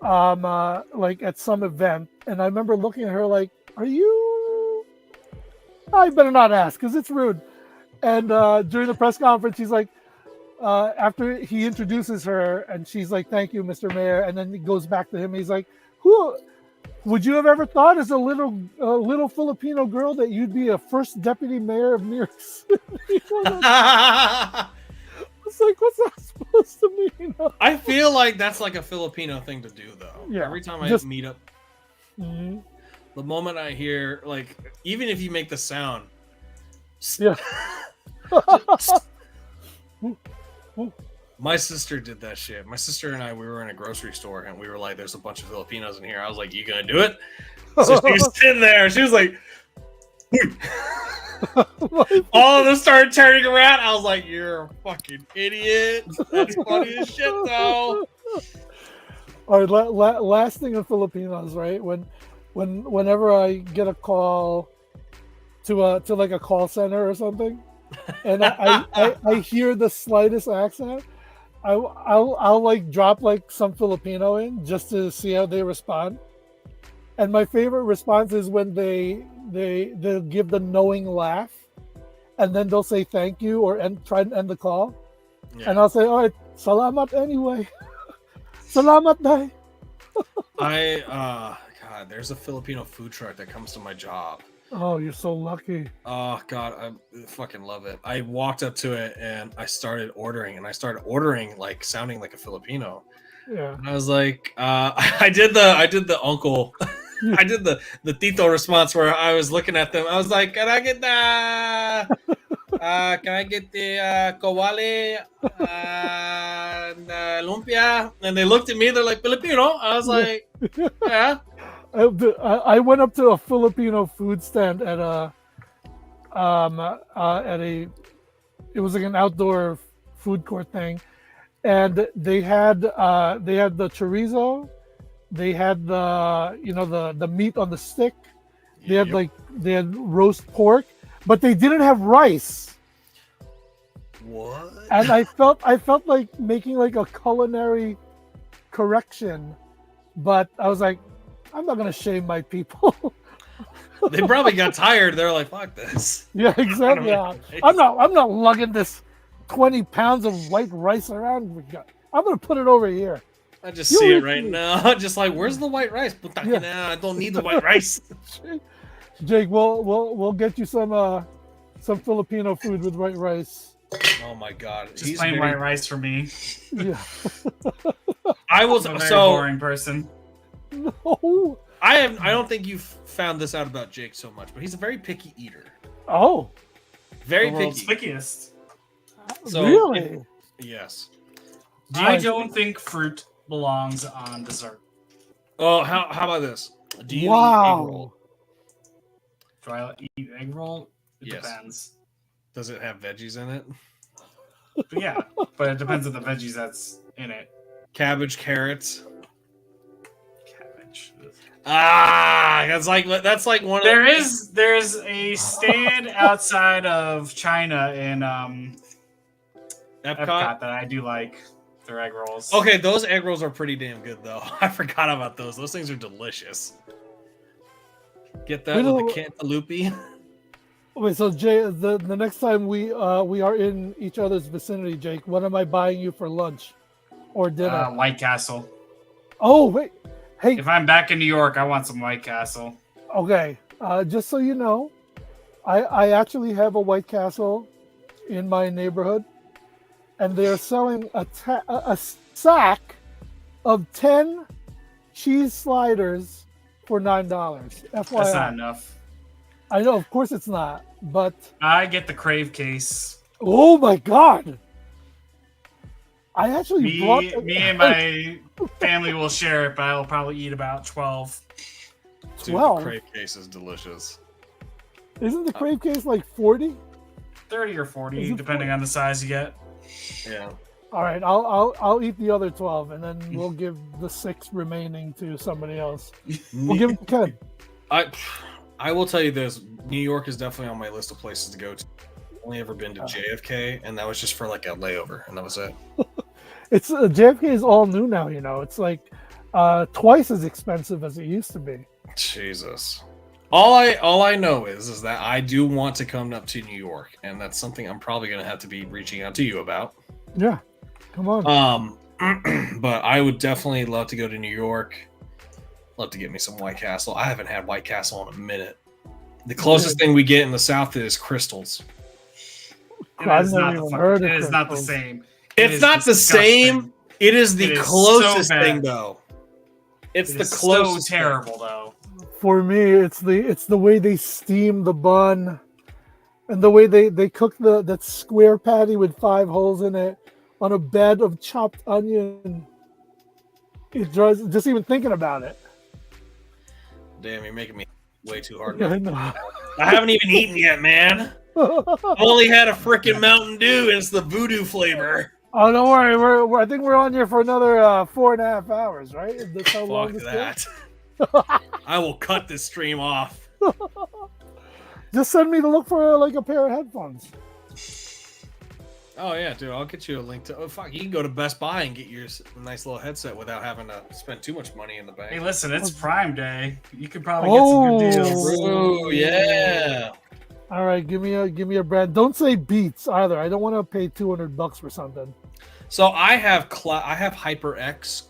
like at some event, and I remember looking at her like, "Are you?" I better not ask because it's rude. And during the press conference, she's like, after he introduces her, and she's like, "Thank you, Mr. Mayor," and then he goes back to him. He's like, "Who would you have ever thought as a little Filipino girl that you'd be a first deputy mayor of New York City?" It's like, what's that supposed to mean? I feel like that's like a Filipino thing to do, though. Yeah, every time I meet up, the moment I hear, like, even if you make the sound, yeah. My sister did that shit. My sister and I, we were in a grocery store and we were like, there's a bunch of Filipinos in here. I was like, you gonna do it? So she was sitting there and she was like, all of them started turning around. I was like, you're a fucking idiot. That's funny as shit though. All right, last thing on Filipinos, right? When whenever I get a call to like a call center or something, and I hear the slightest accent, I'll like drop like some Filipino in just to see how they respond. And my favorite response is when they'll give the knowing laugh, and then they'll say thank you or try and end the call, and I'll say, all right, salamat anyway, salamat day. God, there's a Filipino food truck that comes to my job. Oh, you're so lucky. Oh God, I fucking love it. I walked up to it and I started ordering, like sounding like a Filipino. Yeah. And I was like, I did the uncle, I did the Tito response where I was looking at them. I was like, can I get the kawali and lumpia? And they looked at me. They're like, Filipino. I was like, yeah. I went up to a Filipino food stand at it was like an outdoor food court thing, and they had the chorizo, they had the meat on the stick, they had roast pork, but they didn't have rice. What? And I felt like making like a culinary correction, but I was like, I'm not gonna shame my people. They probably got tired. They're like, "Fuck this." Yeah, exactly. I'm not lugging this 20 pounds of white rice around. I'm gonna put it over here. I just see it right now. Just like, where's the white rice? I don't need the white rice. Jake, we'll get you some Filipino food with white rice. Oh my God, just plain white rice for me. Yeah. I'm a very boring person. No. I don't think you've found this out about Jake so much, but he's a very picky eater. Oh. Very the world's picky. Pickiest. So, really? Yes. I don't think fruit belongs on dessert. Oh, how about this? Do you eat egg roll? Do I eat egg roll? It Yes. depends. Does it have veggies in it? But yeah, but it depends on the veggies that's in it. Cabbage, carrots. Cabbage. That's like one of There's a stand outside of China in Epcot that I do like. Their egg rolls. Okay, those egg rolls are pretty damn good though. I forgot about those. Those things are delicious. Get that with the cantaloupe. Wait, so Jay, the next time we are in each other's vicinity, Jake, what am I buying you for lunch or dinner? White Castle. Oh wait, hey. If I'm back in New York, I want some White Castle. Okay, just so you know, I actually have a White Castle in my neighborhood, and they're selling a sack of 10 cheese sliders for $9. FYI. That's not enough. I know, of course it's not, but I get the Crave case. oh my God! I actually brought me and my family will share it, but I'll probably eat about 12. Dude, 12? the Crave case is delicious. Isn't the Crave case like 40? 30 or 40, depending on the size you get. Yeah. All right, I'll eat the other 12, and then we'll give the 6 remaining to somebody else. We'll give it to Ken. I will tell you this: New York is definitely on my list of places to go to. I've only ever been to JFK, and that was just for like a layover, and that was it. It's JFK is all new now. You know, it's like twice as expensive as it used to be. Jesus. All I know is that I do want to come up to New York, and that's something I'm probably going to have to be reaching out to you about. Yeah, come on. But I would definitely love to go to New York. Love to get me some White Castle. I haven't had White Castle in a minute. The closest thing we get in the South is Crystals. It is not the same. It's not the same. It is the closest thing, though. It's the closest. So terrible, though. For me, it's the way they steam the bun, and the way they cook that square patty with 5 holes in it on a bed of chopped onion. It drives just even thinking about it. Damn, you're making me way too hard. I know. I haven't even eaten yet, man. I've only had a freaking Mountain Dew, and it's the voodoo flavor. Oh, don't worry. I think we're on here for another 4.5 hours, right? That's how long Fuck this that. I will cut this stream off. Just send me to look for like a pair of headphones. Oh yeah, dude, I'll get you a link to. Oh fuck, you can go to Best Buy and get your nice little headset without having to spend too much money in the bank. Hey, listen, it's Prime Day. You could probably get some good deals. Oh yeah. All right, give me a brand. Don't say Beats either. I don't want to pay $200 for something. So I have HyperX.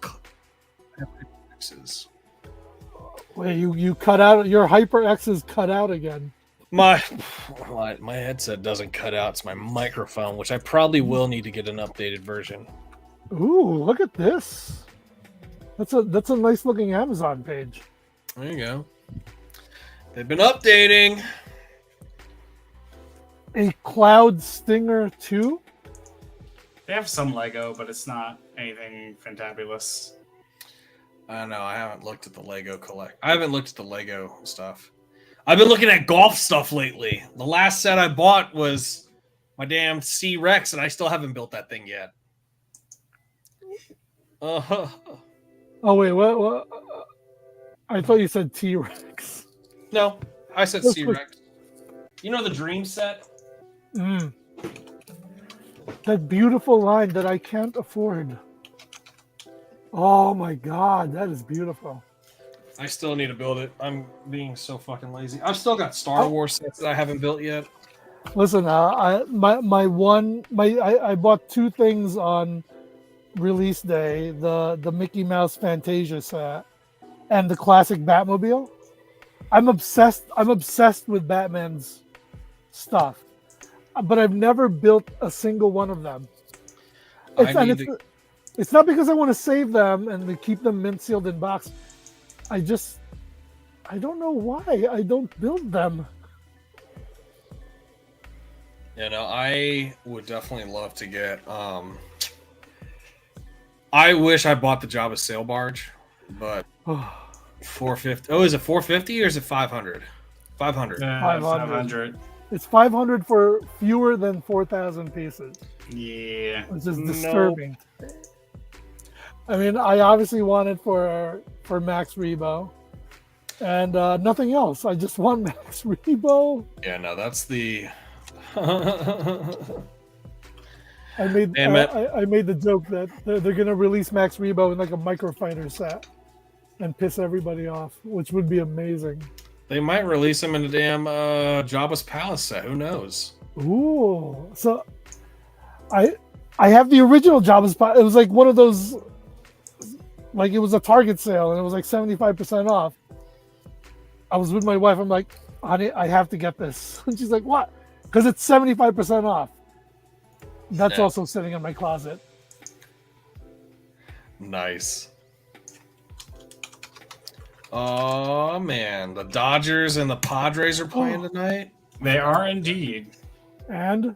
HyperXs. Wait, you cut out your HyperX is cut out again. My headset doesn't cut out. It's my microphone, which I probably will need to get an updated version. Ooh, look at this. That's a nice looking Amazon page. There you go. They've been updating. A Cloud Stinger 2. They have some Lego, but it's not anything fantabulous. I don't know. I haven't looked at the Lego I haven't looked at the Lego stuff. I've been looking at golf stuff lately. The last set I bought was my damn C-Rex, and I still haven't built that thing yet. Oh wait, what? I thought you said T-Rex. No, I said C-Rex. You know the Dream set? That beautiful line that I can't afford. Oh my god, that is beautiful. I still need to build it. I'm being so fucking lazy. I've still got Star Wars sets that I haven't built yet. Listen, I bought two things on release day: the Mickey Mouse Fantasia set and the classic Batmobile. I'm obsessed with Batman's stuff, but I've never built a single one of them. It's not because I want to save them and to keep them mint sealed in box. I don't know why I don't build them. You know, I would definitely love to get. I wish I bought the Jabba sail barge, but 450. Oh, is it 450 or is it 500? 500. 500. It's 500 for fewer than 4,000 pieces. Yeah, which is disturbing. I mean, I obviously want it for Max Rebo, and nothing else. I just want Max Rebo. Yeah, no, that's the. I made the joke that they're gonna release Max Rebo in like a microfighter set and piss everybody off, which would be amazing. They might release him in a damn Jabba's Palace set. Who knows? Ooh, so I have the original Jabba's Palace. It was like one of those. Like it was a Target sale and it was like 75% off. I was with my wife. I'm like, honey, I have to get this. And she's like, what? Because it's 75% off. That's also sitting in my closet. Nice. Oh man, the Dodgers and the Padres are playing tonight. They are indeed. And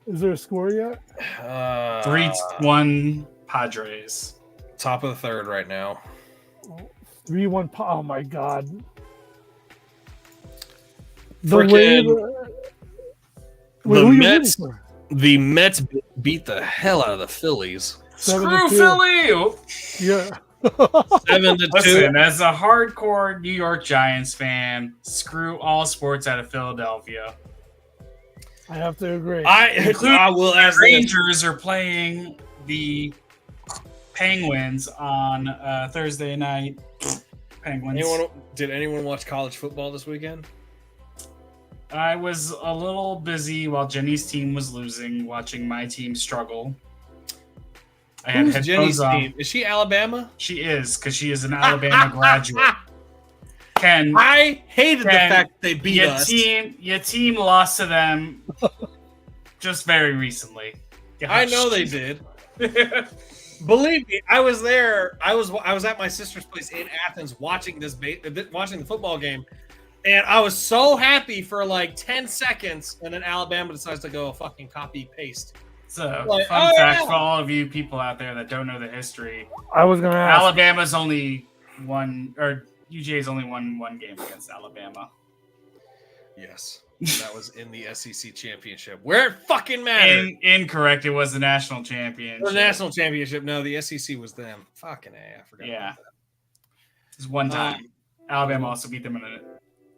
is there a score yet? 3-1 Padres. Top of the third right now. 3-1. Oh my god. The Mets beat the hell out of the Phillies. Screw Philly! Yeah. 7-2. Listen, as a hardcore New York Giants fan, screw all sports out of Philadelphia. I have to agree. The Rangers are playing the Penguins on Thursday night. Penguins. Did anyone watch college football this weekend? I was a little busy while Jenny's team was losing, watching my team struggle. I had Who's Jenny's team? Is she Alabama? She is, because she is an Alabama graduate. Ken, I hated the fact they beat us. Your team lost to them just very recently. Gosh. I know they did. Believe me, I was there. I was at my sister's place in Athens watching the football game, and I was so happy for like 10 seconds, and then Alabama decides to go fucking copy paste. So, fun fact for all of you people out there that don't know the history. I was going to ask. Alabama's only won, or UGA's only won one game against Alabama. Yes. That was in the SEC championship, where it fucking mattered. Incorrect. It was the national championship. The national championship. No, the SEC was them. Fucking A. I forgot. Yeah. About that. There's one time. Alabama also beat them in a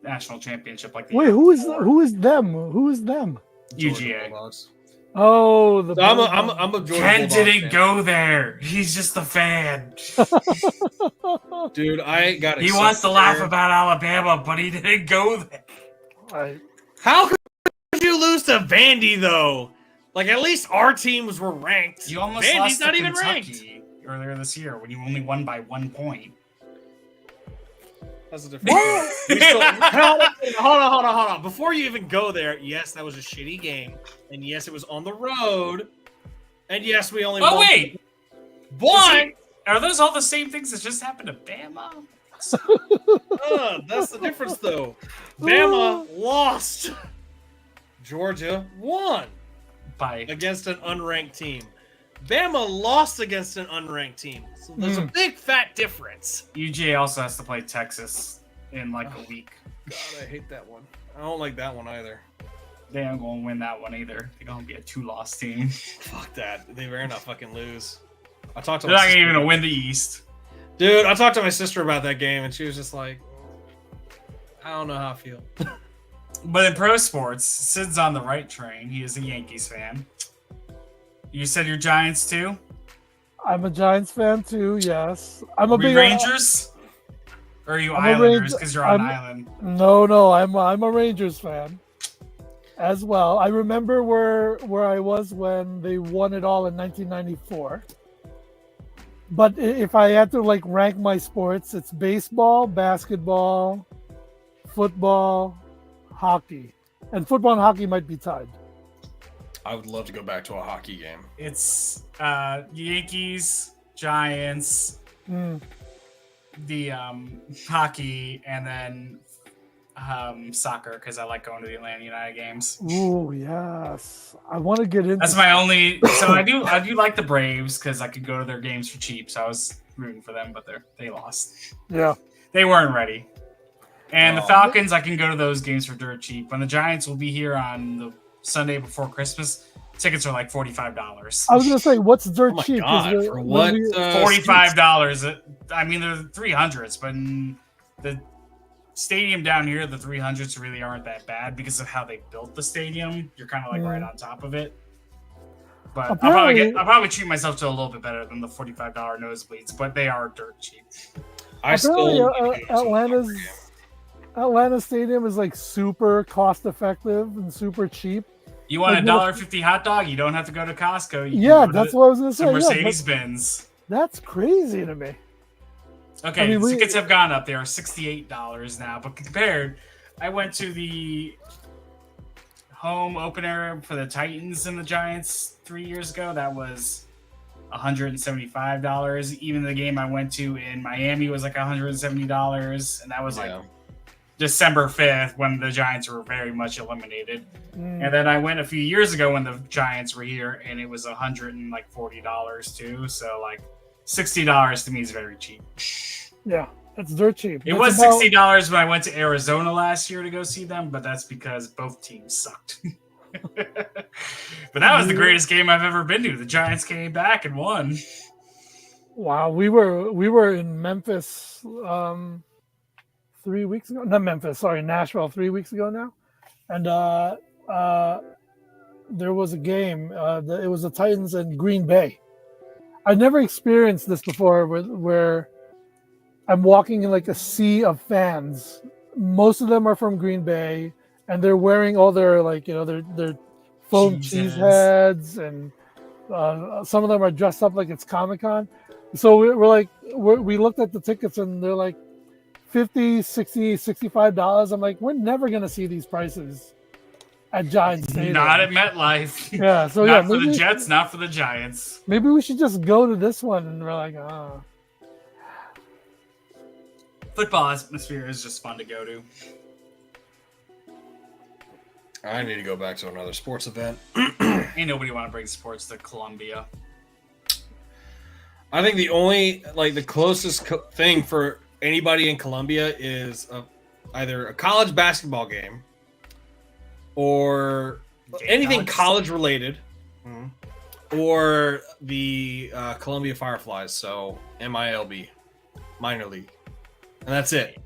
national championship. Like Wait, who is them? Who is them? UGA. Bulldogs. Oh, the So I'm a Georgia Ken Bulldogs didn't fan. go there. He's just a fan. Dude, I got He wants to laugh about Alabama, but he didn't go there. How could you lose to Vandy though? Like at least our teams were ranked. You almost Vandy's lost not to even Kentucky earlier this year when you only won by 1 point. That's a different hold on. Before you even go there, yes, that was a shitty game. And yes, it was on the road. And yes, we only won. Wait! But Are those all the same things that just happened to Bama? that's the difference though. Bama lost. Georgia won By against an unranked team. Bama lost against an unranked team. So there's a big fat difference. UGA also has to play Texas in like a week. God, I hate that one. I don't like that one either. They aren't going to win that one either. They're going to be a 2-loss team. Fuck that. They better not fucking lose. I talked to They're my not sister. even going to win the East. Dude, I talked to my sister about that game, and she was just like, I don't know how I feel. But in pro sports, Sid's on the right train. He is a Yankees fan. You said you're Giants too? I'm a Giants fan too. Yes, I'm a Are we big Rangers? Or are you I'm a Islanders because you're on I'm- island? No, I'm a Rangers fan as well. I remember where I was when they won it all in 1994. But if I had to like rank my sports, it's baseball, basketball, football, hockey, and football and hockey might be tied. I would love to go back to a hockey game. It's Yankees, Giants, the hockey, and then soccer because I like going to the Atlanta United games. Oh yes, I want to get into. That's my only. So I do like the Braves because I could go to their games for cheap. So I was rooting for them, but they lost. Yeah, They weren't ready. And the Oh. Falcons, I can go to those games for dirt cheap. When the Giants will be here on the Sunday before Christmas, tickets are like $45. I was gonna say what's dirt Oh my cheap? God, for what? $45. I mean, they're the 300s, but in the stadium down here, the 300s really aren't that bad because of how they built the stadium. You're kind of like right on top of it. But Apparently- I'll probably treat myself to a little bit better than the $45 nosebleeds, but they are dirt cheap. I Apparently, still Atlanta Stadium is like super cost effective and super cheap. You want a Like, $1.50 hot dog? You don't have to go to Costco. You can Yeah, go to that's what I was gonna say. the Yeah, Mercedes-Benz. that's crazy to me. Okay, I mean, tickets have gone up. They are $68 now. But compared, I went to the home opener for the Titans and the Giants 3 years ago. That was $175. Even the game I went to in Miami was like $170, and that was like December 5th when the Giants were very much eliminated. And then I went a few years ago when the Giants were here, and it was $140 too. So like $60 to me is very cheap. Yeah, that's dirt cheap. It That's was about- $60 when I went to Arizona last year to go see them, but that's because both teams sucked. But that was the greatest game I've ever been to. The Giants came back and won. Wow, we were in Memphis 3 weeks ago. Not Memphis, sorry, Nashville 3 weeks ago now, and there was a game. It was the Titans and Green Bay. I've never experienced this before, where I'm walking in like a sea of fans. Most of them are from Green Bay, and they're wearing all their their foam cheese heads, and some of them are dressed up like it's Comic-Con. So we looked at the tickets, and they're like $50, $60, $65. I'm like, we're never gonna see these prices at Giants Stadium. Not at MetLife. Yeah, so not yeah, for the Jets, not for the Giants. maybe we should just go to this one, and we're like, Football atmosphere is just fun to go to. I need to go back to another sports event. Ain't nobody want to bring sports to Columbia. I think the only the closest thing for anybody in Columbia is either a college basketball game or anything college related, or the Columbia Fireflies. So MILB, minor league. And that's it.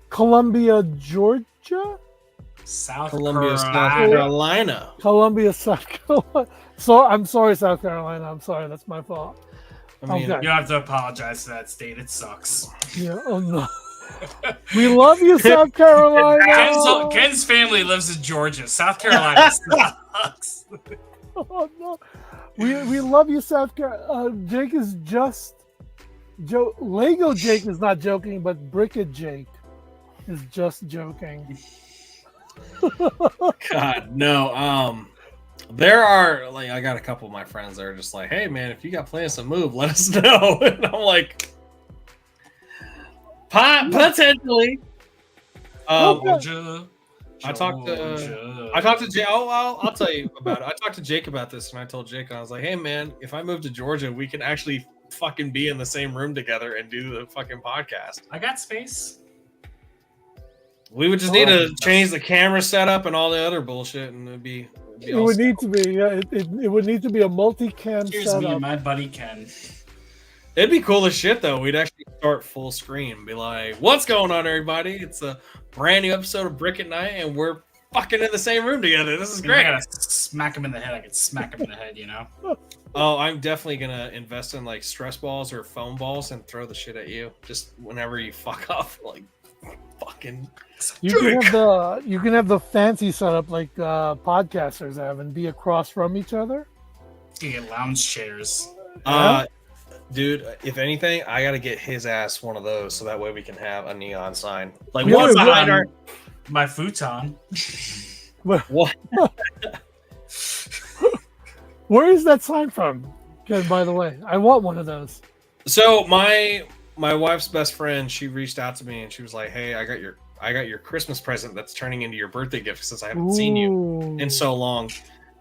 Columbia, Georgia. South Columbia, South Carolina. Carolina. Columbia, South Carolina. So I'm sorry, South Carolina. I'm sorry. That's my fault. I mean, Okay. You don't have to apologize to that state. It sucks. Yeah. Oh no. We love you, South Carolina. Ken's family lives in Georgia. South Carolina sucks. Oh no. We love you, South Carolina. Jake is just Lego Jake is not joking, but Bricket Jake is just joking. God, no. There are like I got a couple of my friends that are just like, hey man, if you got plans to move, let us know. And I'm like, potentially. Georgia. I talked to Jake. Oh, I'll tell you about it. I talked to Jake about this, and I told Jake, I was like, hey man, if I move to Georgia, we can actually fucking be in the same room together and do the fucking podcast. I got space. We would just need to change the camera setup and all the other bullshit, and it'd be It would need to be. Yeah, it would need to be a multi-cam Here's setup. me and my buddy Ken. It'd be cool as shit though. We'd actually start full screen and be like, what's going on, everybody? It's a brand new episode of Brick at Night, and we're fucking in the same room together. This is great. I gotta smack him in the head. I could smack him in the head, you know? Oh, I'm definitely gonna invest in like stress balls or foam balls and throw the shit at you just whenever you fuck off. Like, fucking. You can have the fancy setup like podcasters have and be across from each other. You get lounge chairs. Dude, if anything, I gotta get his ass one of those so that way we can have a neon sign. Like Yeah, what's yeah. behind our My futon. what? Where is that sign from? Good, by the way, I want one of those. So my wife's best friend, she reached out to me and she was like, "Hey, I got your Christmas present that's turning into your birthday gift since I haven't seen you in so long."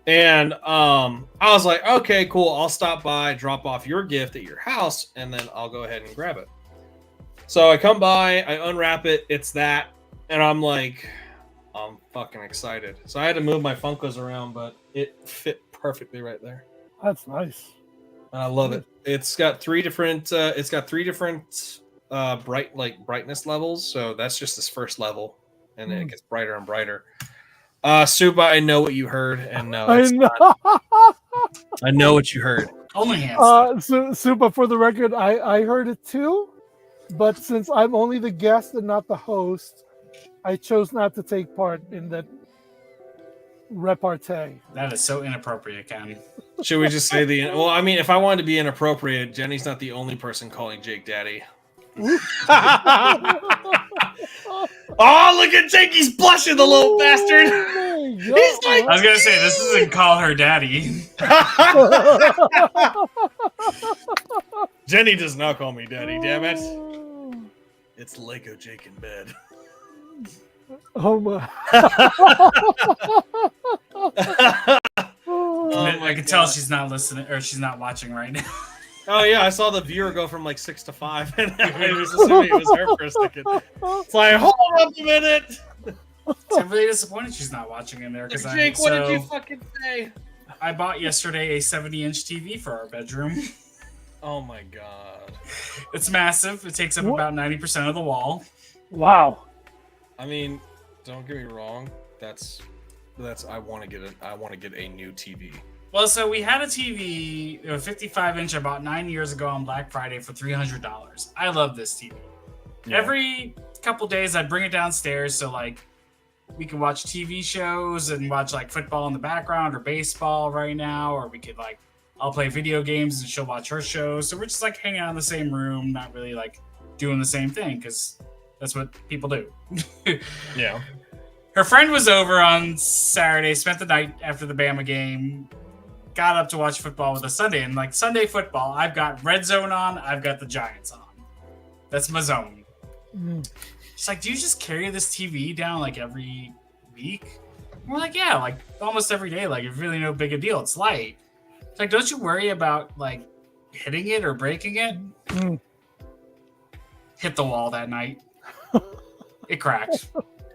And I was like, okay, cool. I'll stop by, drop off your gift at your house, and then I'll go ahead and grab it. So I come by, I unwrap it. It's that. And I'm like, I'm fucking excited. So I had to move my Funkos around, but it fit perfectly right there. That's nice. And I love it. It's got three different brightness levels. So that's just this first level. And then it gets brighter and brighter. Suba, I know what you heard, and no, it's not. I know what you heard. Only hands. Supa, for the record, I heard it too, but since I'm only the guest and not the host, I chose not to take part in that repartee. That is so inappropriate, Ken. Should we just say the? Well, I mean, if I wanted to be inappropriate, Jenny's not the only person calling Jake daddy. Oh, look at Jake! He's blushing, the little bastard. He's like, I was gonna say this isn't call her daddy. Jenny does not call me daddy. Damn it! It's Lego Jake in bed. Oh my! I can tell she's not listening or she's not watching right now. Oh yeah, I saw the viewer go from like 6 to 5, and I was assuming it was her for a second. It's like, hold up a minute. I'm really disappointed she's not watching in there because Jake, what did you fucking say? I bought yesterday a 70-inch TV for our bedroom. Oh my god! It's massive. It takes up about 90% of the wall. Wow. I mean, don't get me wrong. That's. I want to get a new TV. Well, so we had a TV, a 55-inch I bought 9 years ago on Black Friday for $300. I love this TV. Yeah. Every couple days I'd bring it downstairs so like we could watch TV shows and watch like football in the background or baseball right now, or we could like I'll play video games and she'll watch her shows. So we're just like hanging out in the same room, not really like doing the same thing because that's what people do. Yeah. Her friend was over on Saturday, spent the night after the Bama game, got up to watch football with us Sunday. And like Sunday football, I've got Red Zone on, I've got the Giants on. That's my zone. She's like, do you just carry this TV down like every week? We're like, yeah, like almost every day. Like it's really no big a deal. It's light. It's like, don't you worry about like hitting it or breaking it? Hit the wall that night. It cracked.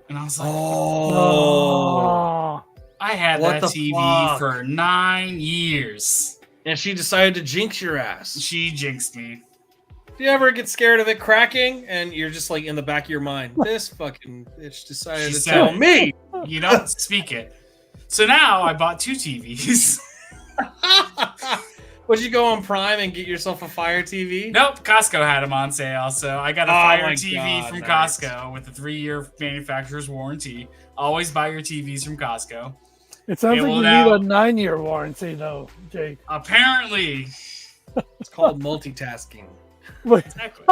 And I was like, oh. I had What that the TV fuck? for 9 years. And she decided to jinx your ass. She jinxed me. Do you ever get scared of it cracking and you're just like in the back of your mind, this fucking bitch decided to tell me. You don't speak it. So now I bought 2 TVs. Would you go on Prime and get yourself a Fire TV? Nope, Costco had them on sale. So I got a Fire TV from Costco with a 3-year manufacturer's warranty. Always buy your TVs from Costco. It sounds like you need a 9-year warranty, though, Jake. Apparently. It's called multitasking. Exactly.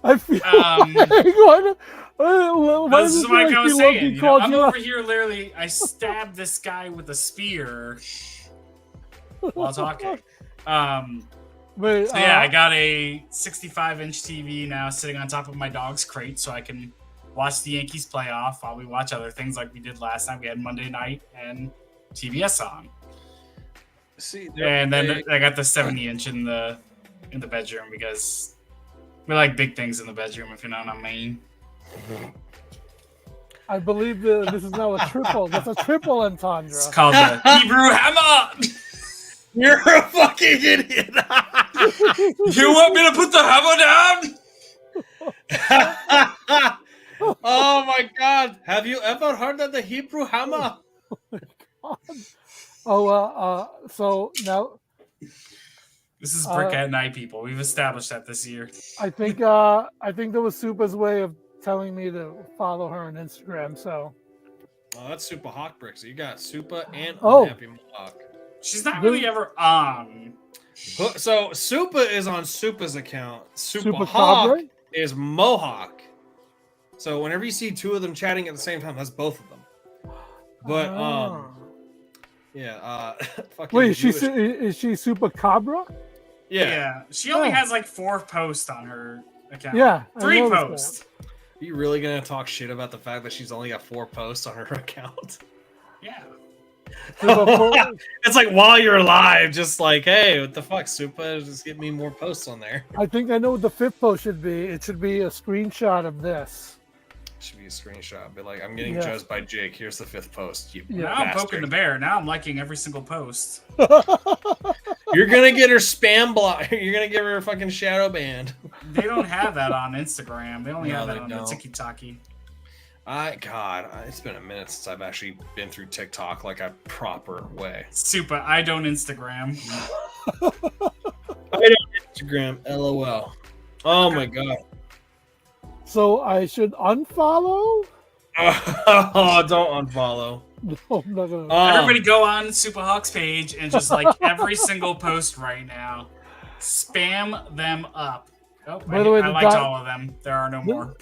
I feel this is like I was saying. I'm over here literally, I stabbed this guy with a spear while talking. I got a 65-inch TV now sitting on top of my dog's crate so I can watch the Yankees playoff while we watch other things like we did last night. We had Monday night and TBS on. And then I got the 70-inch in the bedroom because we like big things in the bedroom, if you know what I mean. I believe this is now a triple. That's a triple entendre. It's called the Hebrew hammer. You're a fucking idiot. You want me to put the hammer down? Oh my God! Have you ever heard of the Hebrew hammer? So now this is Brick at Night, people. We've established that this year. I think that was Supa's way of telling me to follow her on Instagram. So that's Super Hawk Bricks. You got Supa and Happy Mohawk. She's not really ever on. So Supa is on Supa's account. Super Hawk Cabre? is Mohawk. So whenever you see 2 of them chatting at the same time, that's both of them. But wait, is she Super Cabra? Yeah. She only has like 4 posts on her account. Yeah, 3 posts. Are you really gonna talk shit about the fact that she's only got 4 posts on her account? Yeah. It's like while you're live, just like, hey, what the fuck, Supa? Just get me more posts on there. I think I know what the 5th post should be. It should be a screenshot of this. Should be a screenshot. Be like, I'm getting judged by Jake. Here's the 5th post. Now I'm poking the bear. Now I'm liking every single post. You're gonna get her spam block. You're gonna give her a fucking shadow banned. They don't have that on Instagram. They only have that on the TikTok. It's been a minute since I've actually been through TikTok like a proper way. Super. I don't Instagram. I don't Instagram. LOL. Oh my God. So I should unfollow? Oh, don't unfollow. No, I'm not gonna. Everybody go on Super Hawk's page and just like every single post right now. Spam them up. Oh, by the way, I liked all of them. There are no more.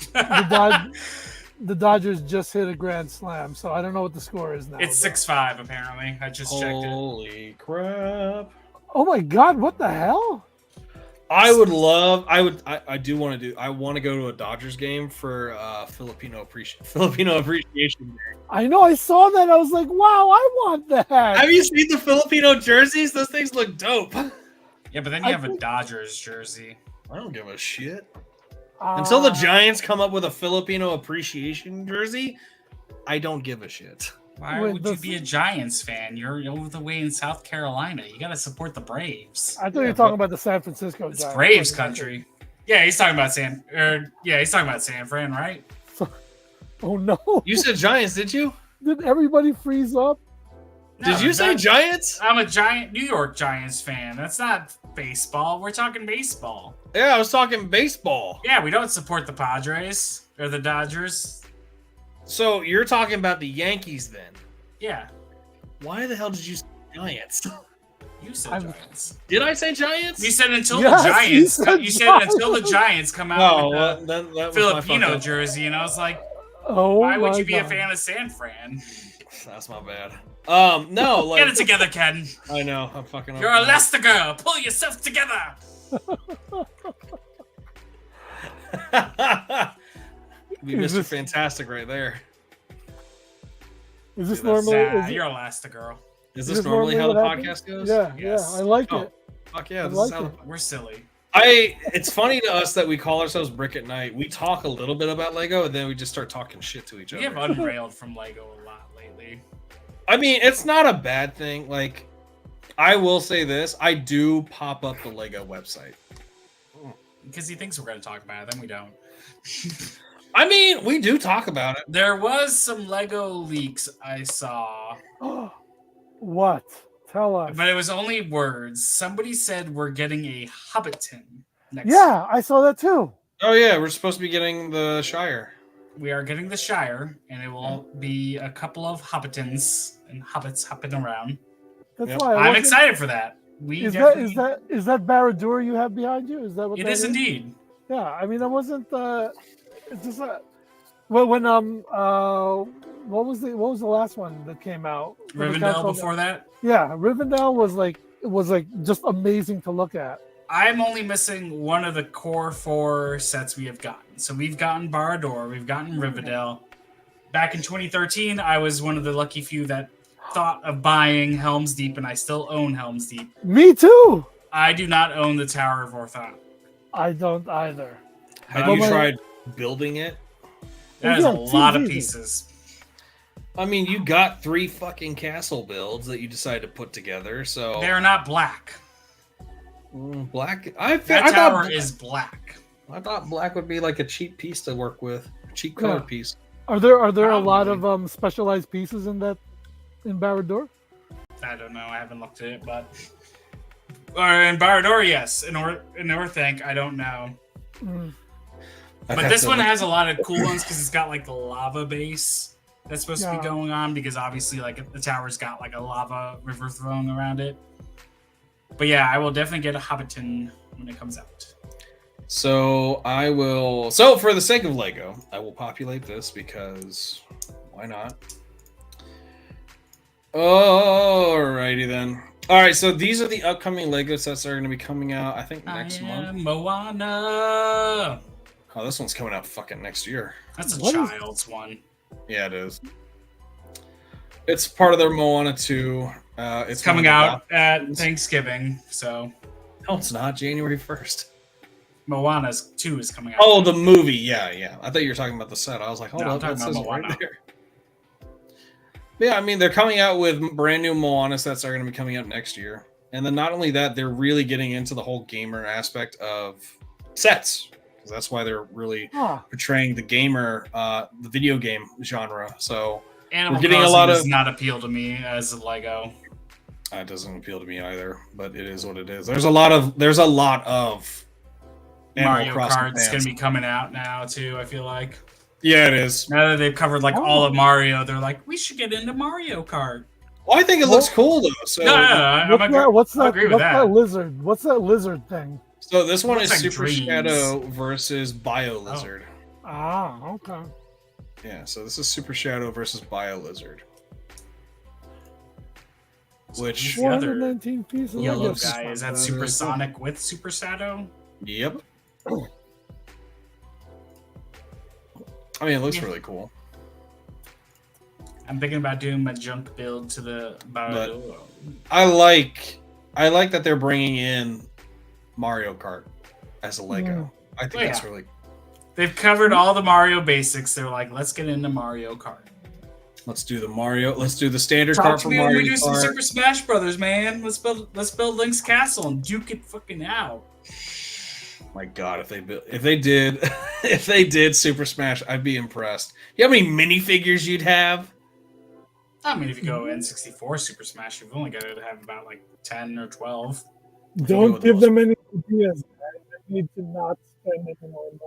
The Dodgers just hit a grand slam, so I don't know what the score is now. It's 6-5 apparently. I just checked it. Holy crap! Oh my God! What the hell? I do want to go to a Dodgers game for Filipino Appreciation Day. I know, I saw that. I was like, wow, I want that. Have you seen the Filipino jerseys? Those things look dope. Yeah, but then you have a Dodgers jersey. I don't give a shit. Until the Giants come up with a Filipino Appreciation jersey, I don't give a shit. Why would you be a Giants fan? You're over the way in South Carolina. You got to support the Braves. I thought you were talking about the San Francisco Giants. It's Braves country. Yeah, he's talking about San Fran, right? Oh no! You said Giants, did you? Did everybody freeze up? No, did you say Giants? I'm a New York Giants fan. That's not baseball. We're talking baseball. Yeah, I was talking baseball. Yeah, we don't support the Padres or the Dodgers. So you're talking about the Yankees then? Yeah. Why the hell did you say Giants? You said Giants. Did I say Giants? You said until the Giants. You said until the Giants come out with the Filipino jersey, and I was like, why would you be a fan of San Fran? That's my bad. No, like, get it together, Ken. I know. I'm fucking. You're a Leicester girl. Pull yourself together. Be Mr. Fantastic right there. Is this normally? You're a Lasta girl. Is this normally how the podcast goes? Yeah, yes. I like it. Fuck yeah, we're silly. It's funny to us that we call ourselves Brick at Night. We talk a little bit about Lego, and then we just start talking shit to each other. We have unrailed from Lego a lot lately. I mean, it's not a bad thing. Like, I will say this: I do pop up the Lego website. because he thinks we're going to talk about it, then we don't. I mean, we do talk about it. There was some Lego leaks I saw. What? Tell us. But it was only words. Somebody said we're getting a Hobbiton next. Yeah, I saw that too. Oh yeah, we're supposed to be getting the Shire. We are getting the Shire, and it will be a couple of Hobbitons and hobbits hopping around. That's Yep. why I'm excited for that. Is that Barad-dûr you have behind you? Is that what It that is indeed. Yeah, I mean, I wasn't. It's just well, when what was the last one that came out? Rivendell before that. Yeah, Rivendell was like just amazing to look at. I'm only missing one of the core 4 sets we have gotten. So we've gotten Barad-dûr, we've gotten Rivendell. Back in 2013, I was one of the lucky few that thought of buying Helm's Deep, and I still own Helm's Deep. Me too. I do not own the Tower of Orthanc. I don't either. Have you tried building it? That is a lot of pieces. I mean, you got 3 fucking castle builds that you decided to put together, so They're not black. Black. That tower is black. I thought black would be like a cheap piece to work with, cheap colored piece. Are there Probably. a lot of specialized pieces in Barad-dûr? I don't know. I haven't looked at it, but in Barad-dûr, yes. In Orthanc, I don't know. But this one has a lot of cool ones because it's got like the lava base that's supposed to be going on, because obviously like the tower's got like a lava river flowing around it. But yeah, I will definitely get a Hobbiton when it comes out. So I will. So for the sake of Lego, I will populate this because why not? Alrighty then. All right, so these are the upcoming Lego sets that are going to be coming out. I think next month. Moana. Oh, this one's coming out fucking next year. That's a child's one. Yeah, it is. It's part of their Moana 2. It's coming out at Thanksgiving, so. No, it's not. January 1st. Moana 2 is coming out. Oh, the movie. Yeah. I thought you were talking about the set. I was like, hold No, up. I'm That talking says about it right Moana. there. Yeah, I mean, they're coming out with brand new Moana sets that are going to be coming out next year. And then not only that, they're really getting into the whole gamer aspect of sets. Because that's why they're really portraying the gamer, the video game genre. So Animal we're getting Crossing a lot does of. not appeal to me as a Lego. That doesn't appeal to me either, but it is what it is. There's a lot of Mario Crossing Kart's fans. going to be coming out now, too, I feel like. Yeah, it is. Now that they've covered like all of Mario, they're like, we should get into Mario Kart. Well, I think it looks cool though. So What's that lizard? What's that lizard thing? So this one Looks is like Super dreams. Shadow versus Bio Lizard. Okay. Yeah, so this is Super Shadow versus Bio Lizard. Which the other 419 pieces. yellow I guess. guy, is that Supersonic with Super Shadow? Yep. I mean, it looks really cool. I'm thinking about doing my junk build to the Barad-dûr. I like that they're bringing in Mario Kart as a Lego. I think that's really. They've covered all the Mario basics. They're like, let's get into Mario Kart. Let's do the Mario. Let's do the standard Talk kart to for me when Mario we do some Kart. Super Smash Brothers, man. Let's build Link's Castle and duke it fucking out. My God, if they did Super Smash, I'd be impressed. You know how many minifigures you'd have? I mean, if you go N64 Super Smash, you've only got to have about like 10 or 12. Don't give them any ideas. They need to not spend any more money.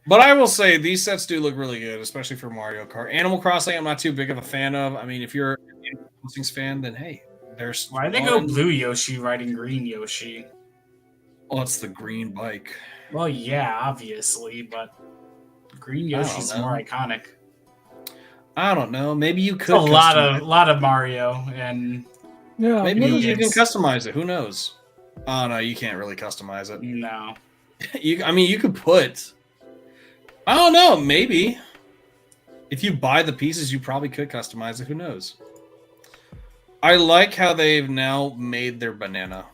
But I will say these sets do look really good, especially for Mario Kart. Animal Crossing, I'm not too big of a fan of. I mean, if you're an Animal Crossing fan, then hey, there's. Why'd they go blue Yoshi riding green Yoshi? Oh, it's the green bike. Well, yeah, obviously, but green Yoshi's more iconic. I don't know. Maybe you could. A lot of Mario, and maybe you can customize it. Who knows? Oh no, you can't really customize it. No. You could put. I don't know. Maybe if you buy the pieces, you probably could customize it. Who knows? I like how they've now made their banana.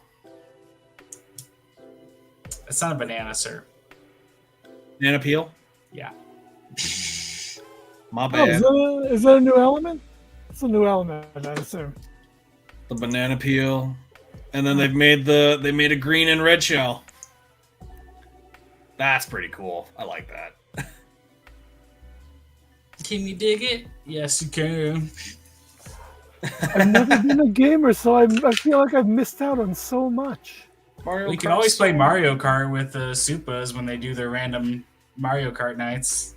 It's not a banana, sir. Banana peel? Yeah. My bad. Is that a new element? It's a new element, I assume. The banana peel. And then they made a green and red shell. That's pretty cool. I like that. Can you dig it? Yes, you can. I've never been a gamer, so I feel like I've missed out on so much. Mario You can Kart always play Soul. Mario Kart with the Supas when they do their random Mario Kart nights.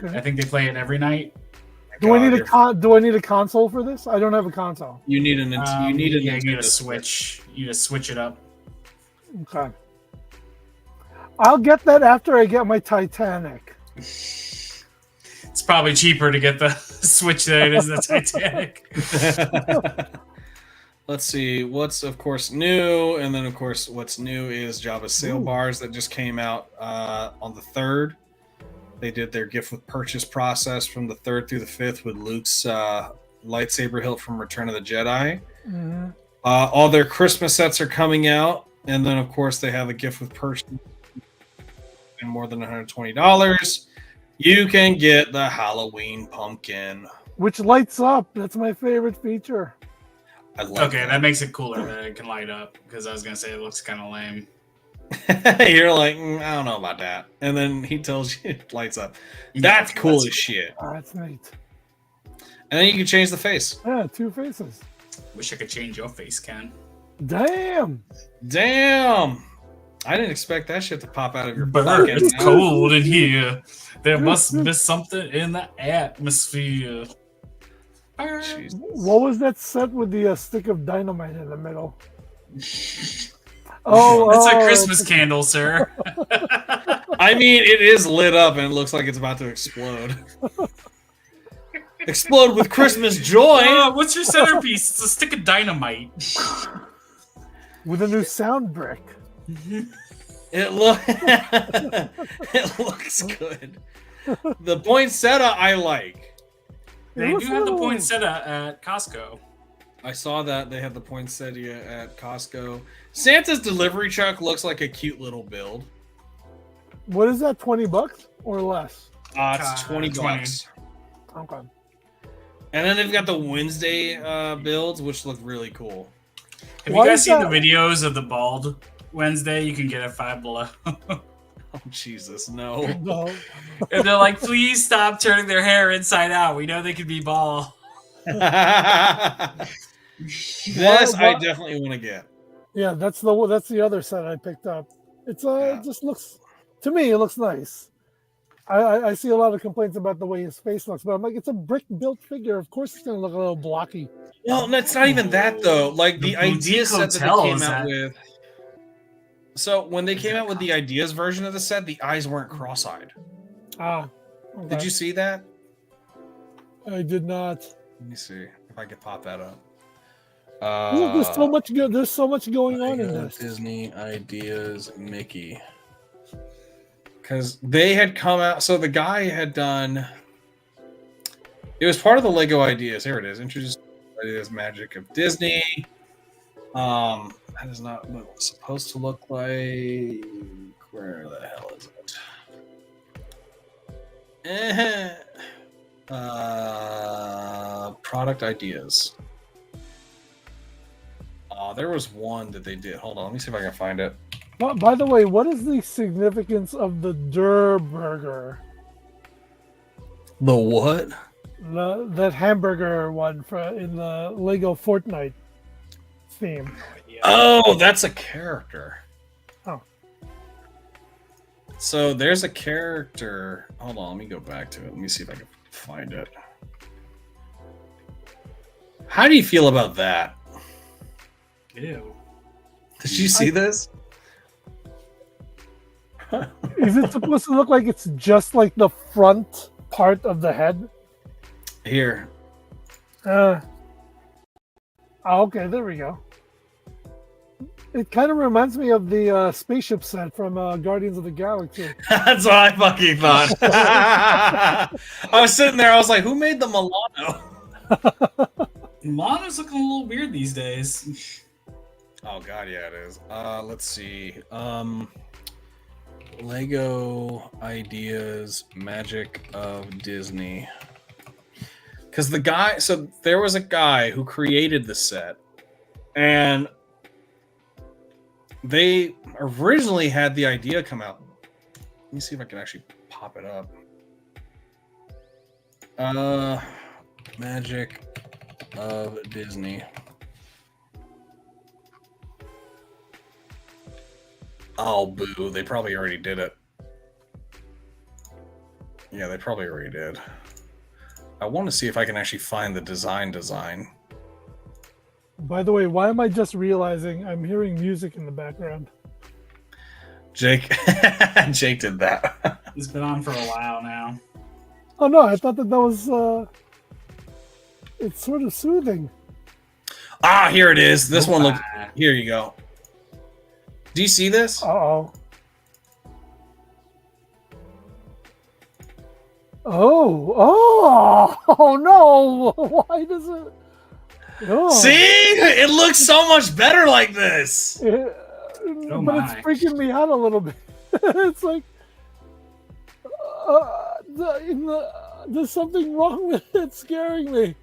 Okay. I think they play it every night. Do I need God, do I need a console for this? I don't have a console. You need an. You need a. yeah, you need a Nintendo Switch. You need to switch it up. Okay. I'll get that after I get my Titanic. It's probably cheaper to get the Switch than it is the Titanic. Let's see what's of course new, and then of course what's new is Java's sale bars that just came out on the 3rd. They did their gift with purchase process from the 3rd through the 5th with Luke's lightsaber hilt from Return of the Jedi. Mm-hmm. All their Christmas sets are coming out, and then of course they have a gift with purchase and more than $120. You can get the Halloween pumpkin, Which lights up. That's my favorite feature. I love Okay, that makes it cooler that it can light up, because I was going to say it looks kind of lame. You're like, I don't know about that. And then he tells you it lights up. That's cool as shit. Oh, that's neat. And then you can change the face. Yeah, 2 faces. Wish I could change your face, Ken. Damn. Damn. I didn't expect that shit to pop out of your But pocket. it's cold in here. There must be something in the atmosphere. Jeez. What was that set with the stick of dynamite in the middle? It's Oh, a Christmas candle, sir. I mean, it is lit up and it looks like it's about to explode. Explode with Christmas joy. What's your centerpiece? It's a stick of dynamite. with a new sound brick. It it looks good. The poinsettia I like. They do have the poinsettia at Costco. I saw that they have the poinsettia at Costco. Santa's delivery truck looks like a cute little build. What is that? $20 or less? It's 20 bucks. Okay. And then they've got the Wednesday builds, which look really cool. Have Why you guys is seen that- the videos of the bald Wednesday? You can get it $5 below. Oh Jesus, no! No. And they're like, please stop turning their hair inside out. We know they can be bald. This What- I definitely want to get. Yeah, that's the other set I picked up. It's it just looks, to me, it looks nice. I see a lot of complaints about the way his face looks, but I'm like, it's a brick built figure. Of course, it's gonna look a little blocky. Well, it's not even that though. Like the The idea boutique set that hotel they came is out that- with. So when they came out with the ideas version of the set, the eyes weren't cross-eyed. Ah, okay. Did you see that? I did not. Let me see if I can pop that up. Look, there's so much good. There's so much going on in Lego this. Disney Ideas Mickey. Because they had come out, so the guy had done. It was part of the Lego Ideas. Here it is. Introduced Ideas Magic of Disney. That is not what it's supposed to look like. Where the hell is it? Product ideas. There was one that they did. Hold on, let me see if I can find it. By the way, what is the significance of the Der Burger? The what? That hamburger one in the Lego Fortnite theme. Oh, that's a character. Oh. So there's a character. Hold on, let me go back to it. Let me see if I can find it. How do you feel about that? Ew. Did you see this? Is it supposed to look like it's just like the front part of the head? Here. Okay, there we go. It kind of reminds me of the spaceship set from Guardians of the Galaxy. That's what I fucking thought. I was sitting there, I was like, who made the Milano? Lana's looking a little weird these days. Oh god, yeah, it is. Let's see. Lego Ideas Magic of Disney. Because there was a guy who created the set, and they originally had the idea come out Let me see if I can actually pop it up. Magic of Disney. Oh, boo. They probably already did it. Yeah, they probably already did. I want to see if I can actually find the design. By the way, why am I just realizing I'm hearing music in the background? Jake did that. He's been on for a while now. Oh no, I thought that was it's sort of soothing. Ah, here it is. This one looks. Here you go. Do you see this? Uh-oh. Oh no! Why does it? Oh. See, it looks so much better like this. But it's freaking me out a little bit. It's like there's something wrong with it, scaring me.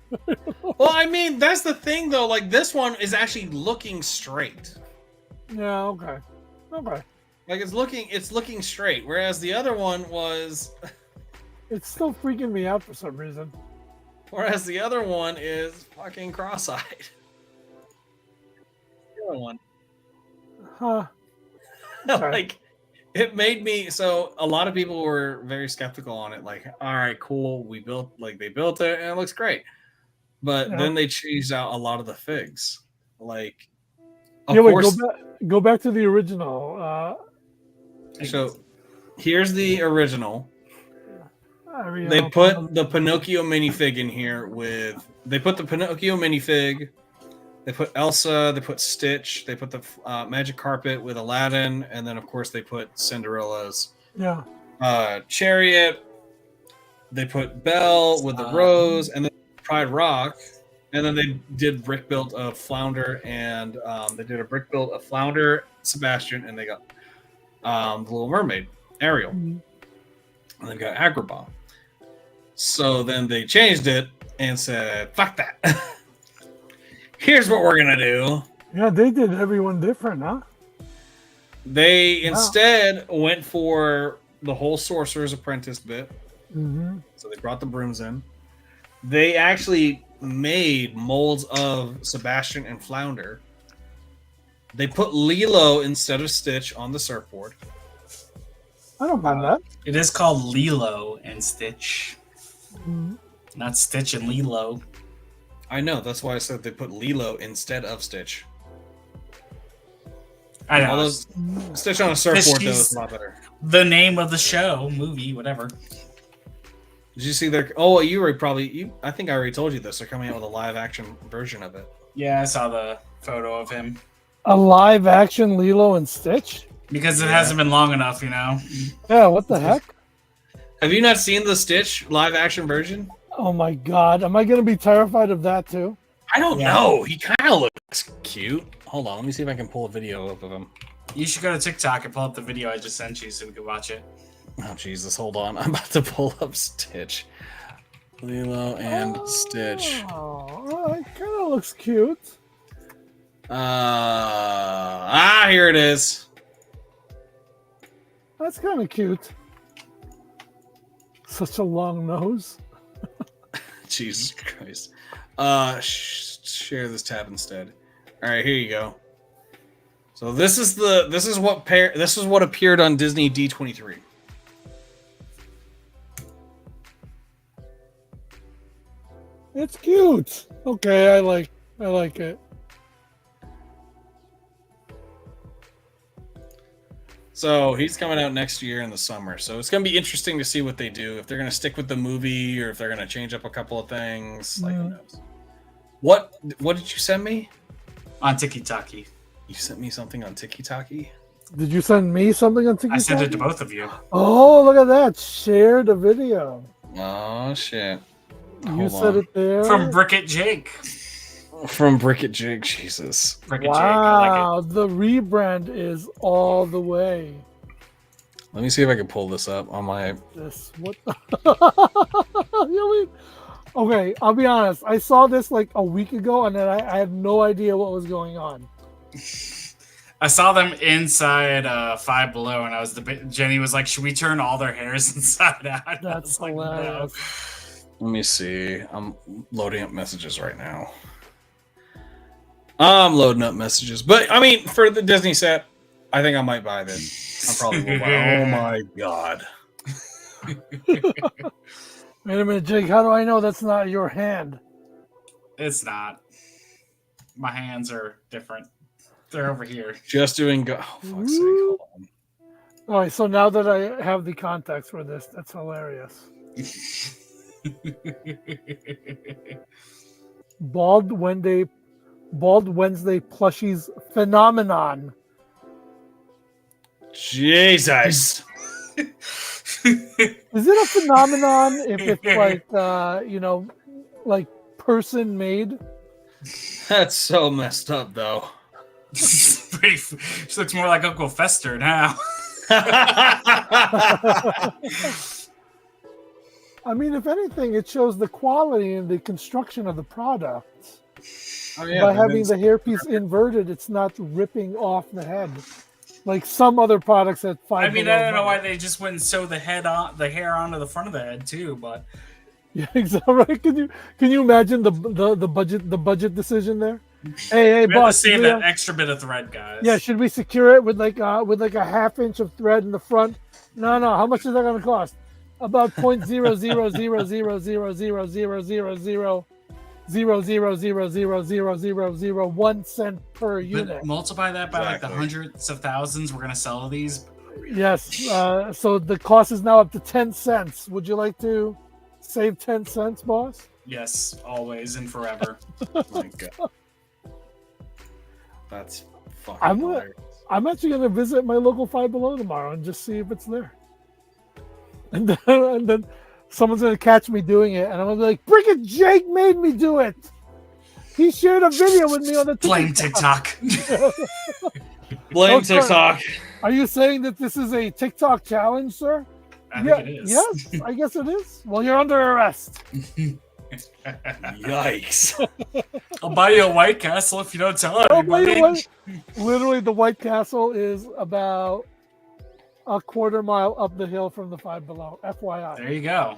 Well, I mean, that's the thing, though. Like, this one is actually looking straight. Yeah. Okay. Like, it's looking straight, whereas the other one was. It's still freaking me out for some reason. Whereas the other one is fucking cross-eyed. The other one. Huh. Okay. Like, it made me. So a lot of people were very skeptical on it. Like, all right, cool. They built it and it looks great. But then they changed out a lot of the figs. Like, of course. Go back to the original. So here's the original. They put the Pinocchio minifig in here they put the Pinocchio minifig, they put Elsa, they put Stitch, they put the magic carpet with Aladdin, and then of course they put Cinderella's chariot. They put Belle with the rose, and then Pride Rock, and then they did brick build of Flounder, and they did a brick build of Flounder, Sebastian, and they got the Little Mermaid, Ariel, and they've got Agrabah. So then they changed it and said, fuck that. Here's what we're going to do. Yeah, they did everyone different, huh? They instead went for the whole Sorcerer's Apprentice bit. Mm-hmm. So they brought the brooms in. They actually made molds of Sebastian and Flounder. They put Lilo instead of Stitch on the surfboard. I don't mind that. It is called Lilo and Stitch. Mm-hmm. Not Stitch and Lilo. I know. That's why I said they put Lilo instead of Stitch. I know. Although Stitch on a surfboard, though, is a lot better. The name of the show, movie, whatever. Did you see their... Oh, you were probably... I think I already told you this. They're coming out with a live-action version of it. Yeah, I saw the photo of him. A live-action Lilo and Stitch? Because it hasn't been long enough, you know? Yeah, what the heck? Have you not seen the Stitch live-action version? Oh my god. Am I going to be terrified of that too? I don't know. He kind of looks cute. Hold on. Let me see if I can pull a video up of him. You should go to TikTok and pull up the video I just sent you so we can watch it. Oh, Jesus. Hold on. I'm about to pull up Stitch. Lilo and Stitch. Oh, it kind of looks cute. Here it is. That's kind of cute. Such a long nose. Jesus Christ. Share this tab instead. All right, here you go. So this is what appeared on Disney D23. It's cute. Okay, I like it. So he's coming out next year in the summer. So it's going to be interesting to see what they do. If they're going to stick with the movie or if they're going to change up a couple of things. Like, who knows? What did you send me? On TikTok. You sent me something on TikTok? Did you send me something on TikTok? I sent it to both of you. Oh, look at that. Share the video. Oh, shit. You said it there. From Brickett Jake. From Brickett Jake, Jesus. Brickett wow, Jake, I like it. The rebrand is all the way. Let me see if I can pull this up on my... What okay, I'll be honest. I saw this like a week ago, and then I had no idea what was going on. I saw them inside Five Below, and Jenny was like, "Should we turn all their hairs inside out?" And I That's was like, "No." hilarious. Let me see. I'm loading up messages right now. I'm loading up messages. But, I mean, for the Disney set, I think I might buy this. I probably will buy. Oh, my God. Wait a minute, Jake. How do I know that's not your hand? It's not. My hands are different. They're over here. Just doing... Oh, fuck's sake. Hold on. All right, so now that I have the context for this, that's hilarious. Bald Wednesday plushies phenomenon. Jesus. Is it a phenomenon if it's like like person made? That's so messed up, though. She looks more like Uncle Fester now. I mean, if anything, it shows the quality and the construction of the product. Oh, yeah, By having the hairpiece inverted, it's not ripping off the head like some other products at Five. I mean, I don't know why they just wouldn't sew the hair onto the front of the head too, but yeah, exactly. Right. Can you imagine the budget decision there? Hey, we boss, have to save that extra bit of thread, guys. Yeah, should we secure it with like a half inch of thread in the front? No. How much is that going to cost? About 0.0000000000000000001 cent per unit. But multiply that by like the hundreds of thousands we're gonna sell these. Yes. So the cost is now up to 10 cents. Would you like to save 10 cents, boss? Yes, always and forever. My God. That's fucking hilarious. I'm actually going to visit my local Five Below tomorrow and just see if it's there. And then someone's going to catch me doing it, and I'm going to be like, "Friggin' Jake made me do it. He shared a video with me on the Blame TikTok. Blame TikTok. Are you saying that this is a TikTok challenge, sir? I think it is. Yes, I guess it is. Well, you're under arrest. Yikes. I'll buy you a White Castle if you don't tell anybody. Literally, the White Castle is about a quarter mile up the hill from the Five Below. FYI. There you go.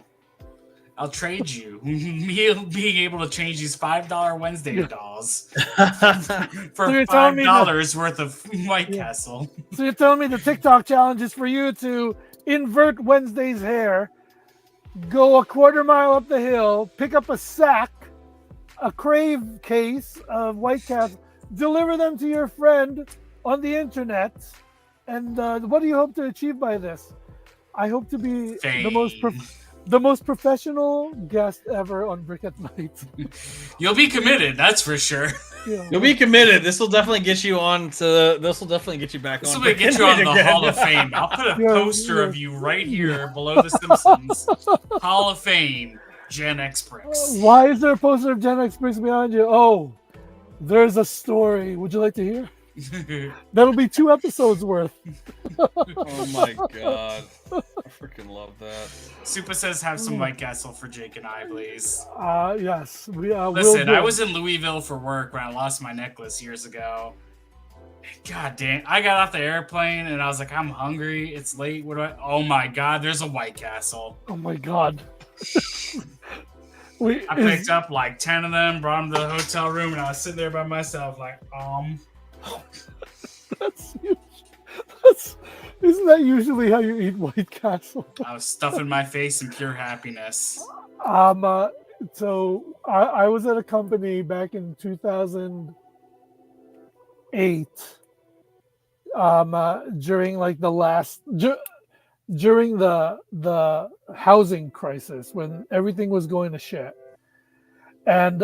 I'll trade you me being able to change these $5 Wednesday dolls for $5 worth of White Castle. So you're telling me the TikTok challenge is for you to invert Wednesday's hair, go a quarter mile up the hill, pick up a sack, a crave case of White Castle, deliver them to your friend on the internet, and what do you hope to achieve by this? I hope to be the most professional guest ever on Brick at Night. You'll be committed, that's for sure. Yeah. You'll be committed. This will definitely get you on to. This will definitely get you back on. This will get you on the Hall of Fame. I'll put a poster of you right here below the Simpsons. Hall of Fame, GenX Bricks. Why is there a poster of GenX Bricks behind you? Oh, there's a story. Would you like to hear? That'll be 2 episodes worth. Oh my god. I freaking love that. Super says have some White Castle for Jake and I, please. Yes. Listen, I was in Louisville for work when I lost my necklace years ago. God damn. I got off the airplane and I was like, I'm hungry. It's late. What do I... Oh my god, there's a White Castle. Oh my god. I picked up like 10 of them, brought them to the hotel room, and I was sitting there by myself like, That's huge. Isn't that usually how you eat White Castle? I was stuffing my face in pure happiness. So I was at a company back in 2008. During like during the housing crisis when everything was going to shit, and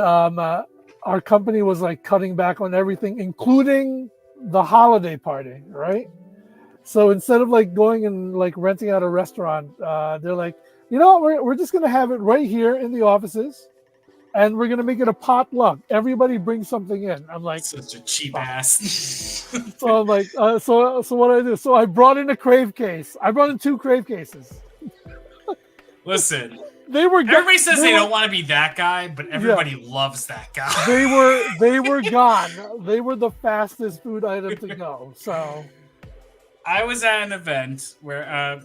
our company was like cutting back on everything, including the holiday party, right? So instead of like going and like renting out a restaurant, they're like, you know what, we're just gonna have it right here in the offices, and we're gonna make it a potluck. Everybody brings something in. I'm like, such a cheap ass. So I'm like, so what I do? So I brought in a crave case. I brought in 2 crave cases. Listen, They were. Everybody says they don't want to be that guy, but everybody loves that guy. They were gone. They were the fastest food item to go. So I was at an event where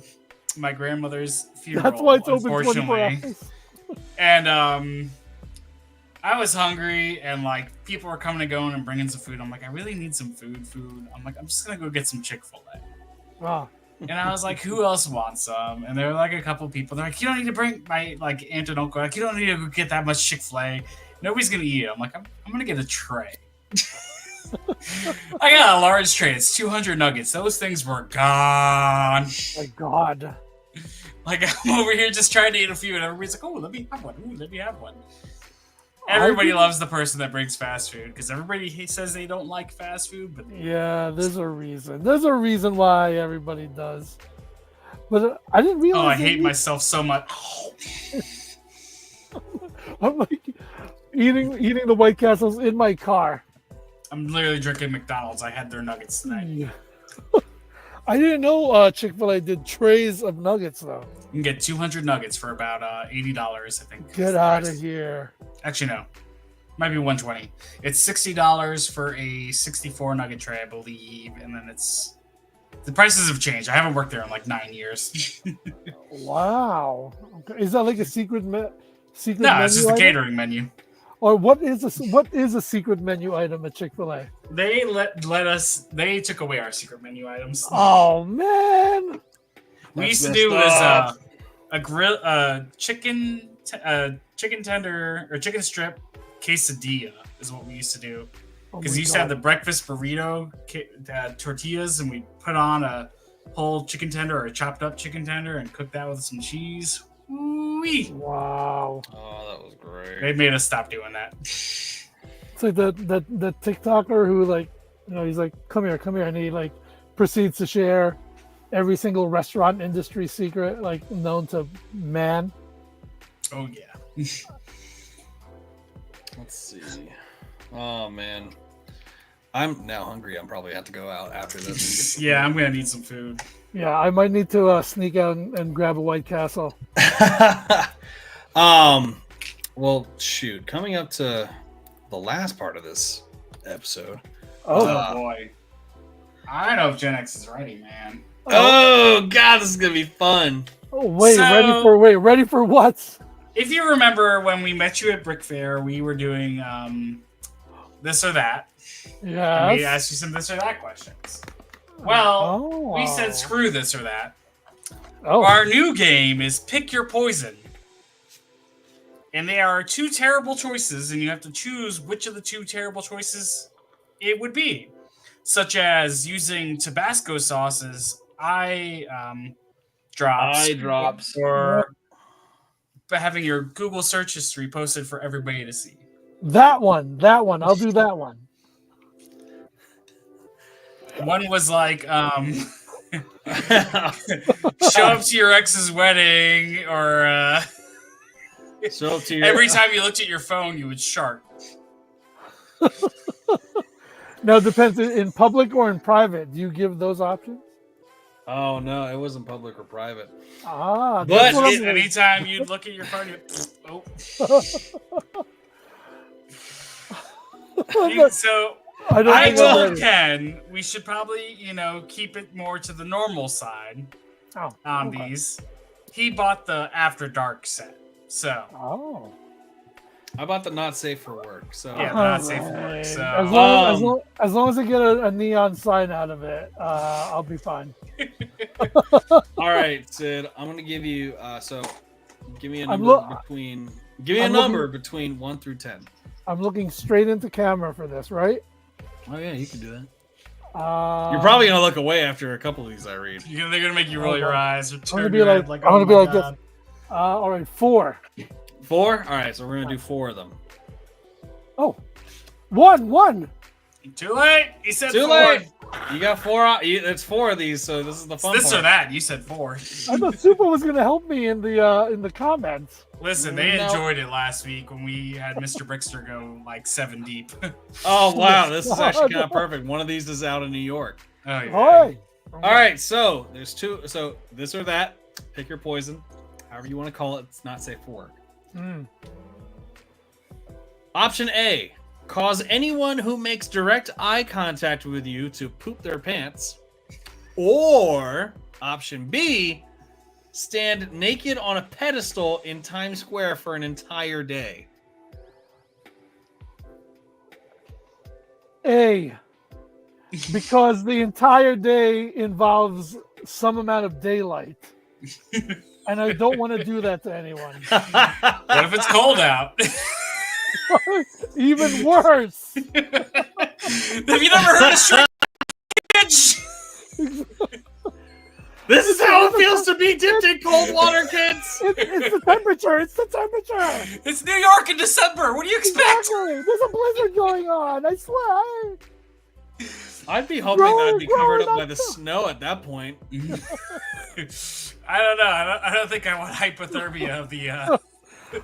my grandmother's funeral. that's why it's open 24 unfortunately. hours. And I was hungry, and like people were coming and going and bringing some food. I'm like, I really need some food. I'm like, I'm just gonna go get some Chick-fil-A. Oh. And I was like, who else wants some? And there were like a couple people. They're like, you don't need to bring my like aunt and uncle. Like, you don't need to go get that much Chick-fil-A. Nobody's gonna eat it. I'm like, I'm gonna get a tray. I got a large tray. It's 200 nuggets. Those things were gone. My God. Like I'm over here just trying to eat a few, and everybody's like, oh, let me have one. Ooh, let me have one. Everybody loves the person that brings fast food because everybody says they don't like fast food, but Yeah, there's a reason. There's a reason why everybody does. But I didn't realize. I hate myself so much. I'm like eating the White Castles in my car. I'm literally drinking McDonald's. I had their nuggets tonight. Yeah. I didn't know Chick-fil-A did trays of nuggets though. You can get 200 nuggets for about $80, I think. Get out of here. Actually, no. Might be $120. It's $60 for a 64 nugget tray, I believe. And then the prices have changed. I haven't worked there in like 9 years. Wow. Okay. Is that like a secret No, menu it's just a item? catering menu. Or what is a secret menu item at Chick-fil-A? They they took away our secret menu items. Oh man. We used to do was a chicken tender or chicken strip quesadilla is what we used to do. Because we used to have the breakfast burrito tortillas, and we put on a whole chicken tender or a chopped up chicken tender and cook that with some cheese. Woo-wee. Wow. Oh, that was great. They made us stop doing that. It's like the TikToker who like, he's like, come here, and he like proceeds to share every single restaurant industry secret like known to man. Oh yeah. Let's see. Oh man, I'm now hungry. I'm probably have to go out after this. Yeah, I'm gonna need some food. Yeah, I might need to sneak out and grab a White Castle. Well, shoot. Coming up to the last part of this episode. Oh boy. I don't know if GenX is ready, man. Oh God, this is gonna be fun. Oh wait, So- ready for what? If you remember when we met you at Brick Fair, we were doing this or that. Yeah. And we asked you some this or that questions. Well, we said screw this or that. Oh. Our new game is Pick Your Poison. And there are two terrible choices, and you have to choose which of the two terrible choices it would be. Such as using Tabasco sauce as eye drops. Or having your Google search history posted for everybody to see. That one. I'll do that one. One was like, show up to your ex's wedding, or Show up to your every time you looked at your phone, you would shark. Now it depends in public or in private. Do you give those options? Oh no, it wasn't public or private. Ah, But that's what I'm like. Anytime you'd look at your phone, So I don't I think I'm told ready. Ken we should probably, keep it more to the normal side Oh, on okay. these. He bought the After Dark set. So, Oh. How about the not safe for work? So yeah, not safe for work. Alright. So, As long as I get a neon sign out of it, I'll be fine. all right, Sid. I'm gonna give you. So, give me a I'm number look- between. Give me a I'm number looking- between 1 through 10. I'm looking straight into camera for this, right? Oh yeah, you can do that. Uh, You're probably gonna look away after a couple of these I read. they're going to make you roll your eyes or I'm turn gonna be your like, head like, I'm gonna oh be my like God. this. All right, 4. 4. All right, so we're gonna do 4 of them. Oh, 1. Too late. He said Too 4. late. You got 4. It's 4 of these, so this is the It's fun this part. or that. You said 4. I thought Super was gonna help me in the comments. Listen, they No. enjoyed it last week when we had Mr. Brickster go like 7 deep. Oh wow, this is actually kind of perfect. One of these is out in New York. Oh yeah. All right. All right, so there's 2. So this or that. Pick your poison. however you want to call it. It's not safe for work. Mm. Option A, cause anyone who makes direct eye contact with you to poop their pants. Or option B, stand naked on a pedestal in Times Square for an entire day. A, because the entire day involves some amount of daylight. And I don't want to do that to anyone. What if it's cold out? Even worse. Have you never heard of shrinkage? This is how it feels to be dipped in cold water, kids. It's the temperature. It's the temperature. It's New York in December. What do you expect? Exactly. There's a blizzard going on. I swear. I'd be hoping that I'd be covered up by the snow at that point. I don't know. I don't think I want hypothermia of the.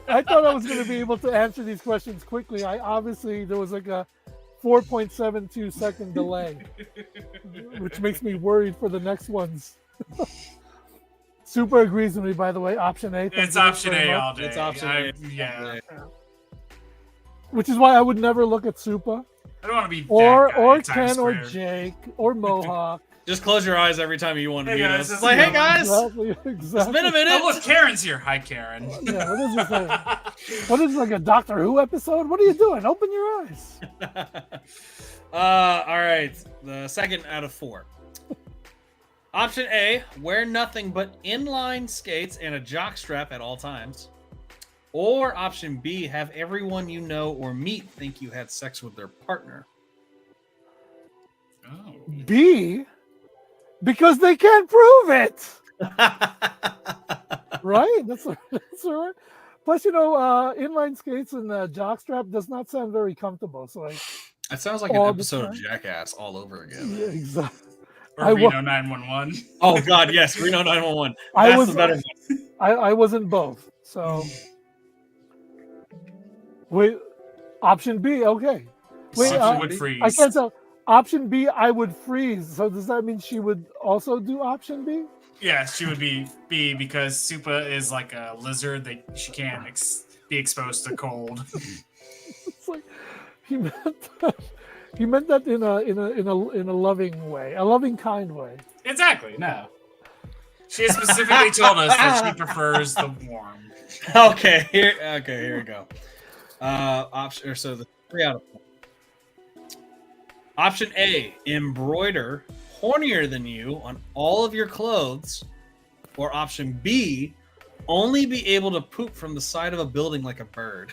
I thought I was going to be able to answer these questions quickly. There was like a 4.72 second delay, which makes me worried for the next ones. Super agrees with me, by the way. Option A. It's option A all day. It's option A. Yeah. Which is why I would never look at Supa. I don't want to be Or that guy at Ken Times or Square. Jake or Mohawk. Just close your eyes every time you want to Hey meet guys, us. this It's like, is hey guys, Exactly. it's been a Oh, minute. look, Karen's here. Hi, Karen. Yeah, what is like a Doctor Who episode? What are you doing? Open your eyes. All right, the second out of 4. Option A, wear nothing but inline skates and a jock strap at all times. Or option B, have everyone you know or meet think you had sex with their partner. Oh. B, because they can't prove it. Right? That's right. Plus, inline skates and jockstrap does not sound very comfortable. So, That sounds like an All the episode of time. Jackass all over again. yeah, exactly. Or I wa- Reno 911. Oh God, yes, Reno 911. I That's was- the better one. I wasn't both. So, wait, option B. Okay. Wait, Option would freeze. I can't tell. Option B, I would freeze. So does that mean she would also do option B? Yeah, she would be B because Supa is like a lizard. She can't be exposed to cold. It's like he meant that in a loving way, a loving, kind way. Exactly. No. She has specifically told us that she prefers the warm. Okay, here we go. So the 3 out of 4. Option A, embroider hornier than you on all of your clothes. Or option B, only be able to poop from the side of a building like a bird.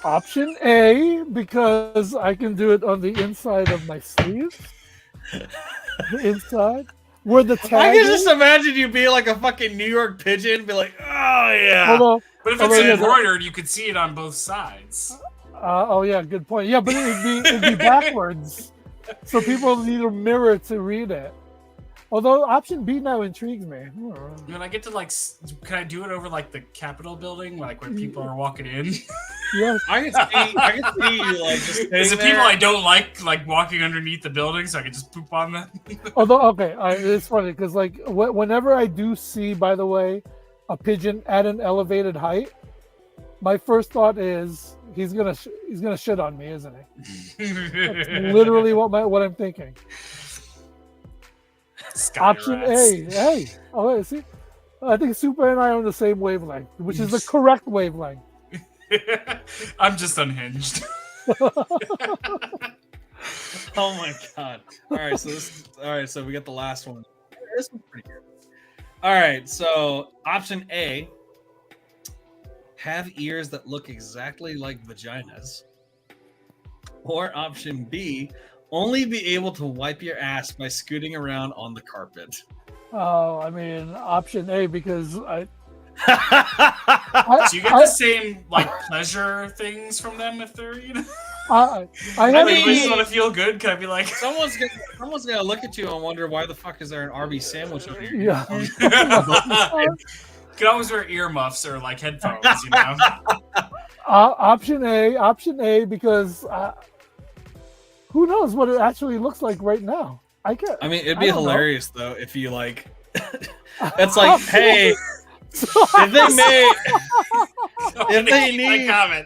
Option A, because I can do it on the inside of my sleeve. The inside. Where the I tag can is. just imagine you be like a fucking New York pigeon, be like, oh yeah. Although, But if Oh, it's yeah, embroidered, you could see it on both sides. oh yeah, good point. Yeah, but it'd be backwards. So people need a mirror to read it. Although option B now intrigues me. When I get to can I do it over like the Capitol building, like when people are walking in? Yes. I can see you like just Is sitting it there. people I don't like walking underneath the building, so I can just poop on them? Although, okay, it's funny because like whenever I do see, by the way, a pigeon at an elevated height, my first thought is he's gonna shit on me, isn't he? That's literally what I'm thinking. Sky Option rats. A. Hey, wait, see, I think Super and I are on the same wavelength, which is the correct wavelength. I'm just unhinged. Oh my god! All right, so we got the last one. This one's pretty good. All right, so option A: have ears that look exactly like vaginas. Or option B: only be able to wipe your ass by scooting around on the carpet. Oh, I mean, option A because Do you get the same pleasure things from them if they're I I haven't mean, you just eaten- want to feel good? Can I be like, someone's gonna look at you and wonder why the fuck is there an Arby's sandwich over here? Yeah. you can always wear earmuffs or headphones, Option A because who knows what it actually looks like right now? I I mean, it'd be I don't know. hilarious though if you it's like, hey, If they may, I'm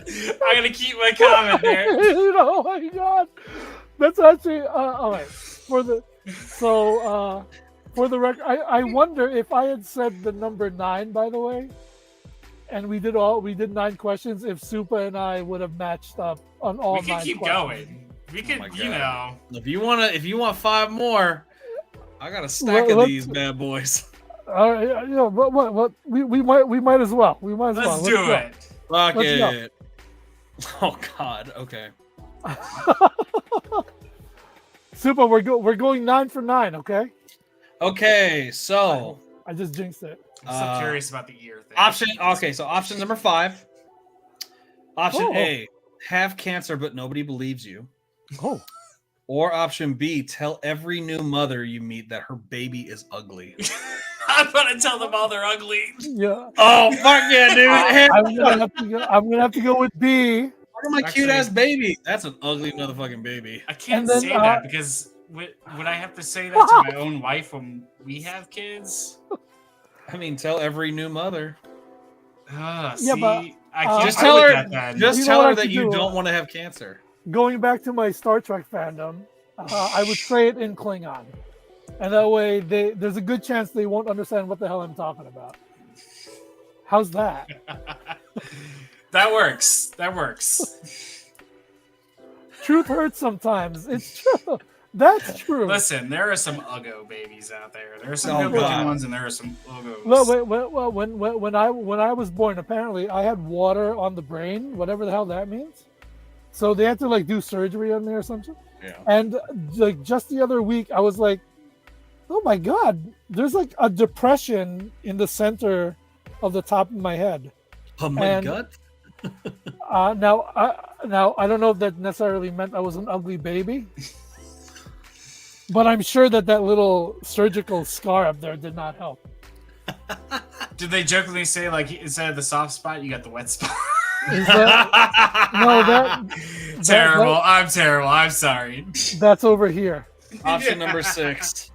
gonna keep my comment there. Oh my god, that's actually all right. For the record, I wonder if I had said the number 9, by the way, and we did 9 questions, if Supa and I would have matched up on all 9 questions. We can keep going. We could, If you want 5 more, I got a stack of these bad boys. All right, yeah, what we might as well. Let's do it. Fuck it. Oh God. Okay. Super. We're going 9 for 9. Okay. Okay. So I just jinxed it. I'm so curious about the ear thing. So option number 5. Option A: have cancer, but nobody believes you. Oh. Or option B: tell every new mother you meet that her baby is ugly. I'm gonna tell them all they're ugly. Yeah. Oh fuck yeah, dude! I'm gonna have to go with B. Look at my cute ass baby. That's an ugly motherfucking baby. I can't say that because would I have to say that to my own wife when we have kids? I mean, tell every new mother. But I can't just tell her. Just tell her that you don't want to have cancer. Going back to my Star Trek fandom, I would say it in Klingon. And that way, there's a good chance they won't understand what the hell I'm talking about. How's that? That works. Truth hurts sometimes. It's true. That's true. Listen, there are some Uggo babies out there. There are some good-looking ones, and there are some Uggos. Well, when I was born, apparently I had water on the brain, whatever the hell that means. So they had to like do surgery on me or something. Yeah. And like just the other week, I was like, oh my God, there's like a depression in the center of the top of my head. Oh my God. Now I don't know if that necessarily meant I was an ugly baby, but I'm sure that little surgical scar up there did not help. Did they jokingly say like instead of the soft spot, you got the wet spot? Terrible. I'm terrible. I'm sorry. That's over here. Option number 6.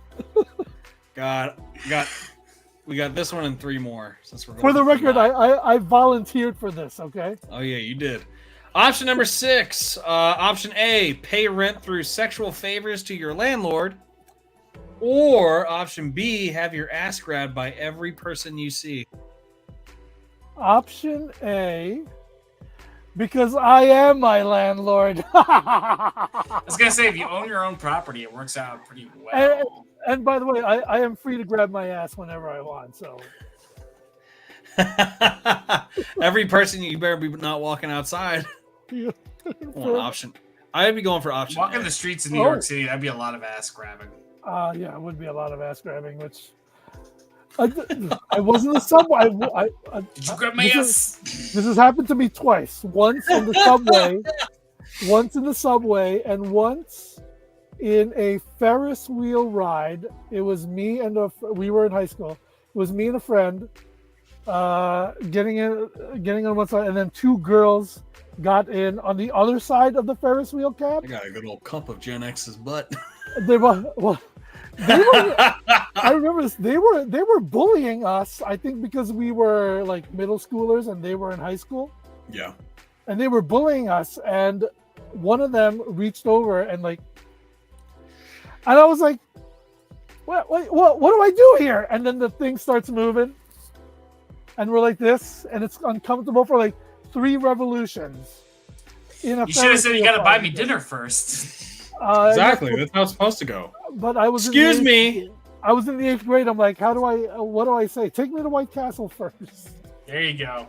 We got this one and 3 more. Since we're going for the record, I volunteered for this. Okay. Oh yeah, you did. Option number 6. Option A: pay rent through sexual favors to your landlord. Or option B: have your ass grabbed by every person you see. Option A. Because I am my landlord. I was gonna say, if you own your own property, it works out pretty well. And by the way, I am free to grab my ass whenever I want. So every person, you better be not walking outside. Option. I'd be going for option. Walking the streets in New York City, that'd be a lot of ass grabbing. Yeah, it would be a lot of ass grabbing, which. I was in the subway. Did you grab my ass? This has happened to me twice. Once in the subway, and once in a Ferris wheel ride. It was me and we were in high school. It was me and a friend getting on one side, and then 2 girls got in on the other side of the Ferris wheel cab. I got a good old cup of Gen X's butt. They were. I remember this. They were bullying us. I think because we were like middle schoolers and they were in high school. Yeah. And they were bullying us, and one of them reached over and and I was like, what do I do here? And then the thing starts moving, and we're like this, and it's uncomfortable for like 3 revolutions. You should have said you got to buy me dinner first. Exactly. That's how it's supposed to go. But I was. Excuse me. I was in the 8th grade. I'm like, what do I say? Take me to White Castle first. There you go.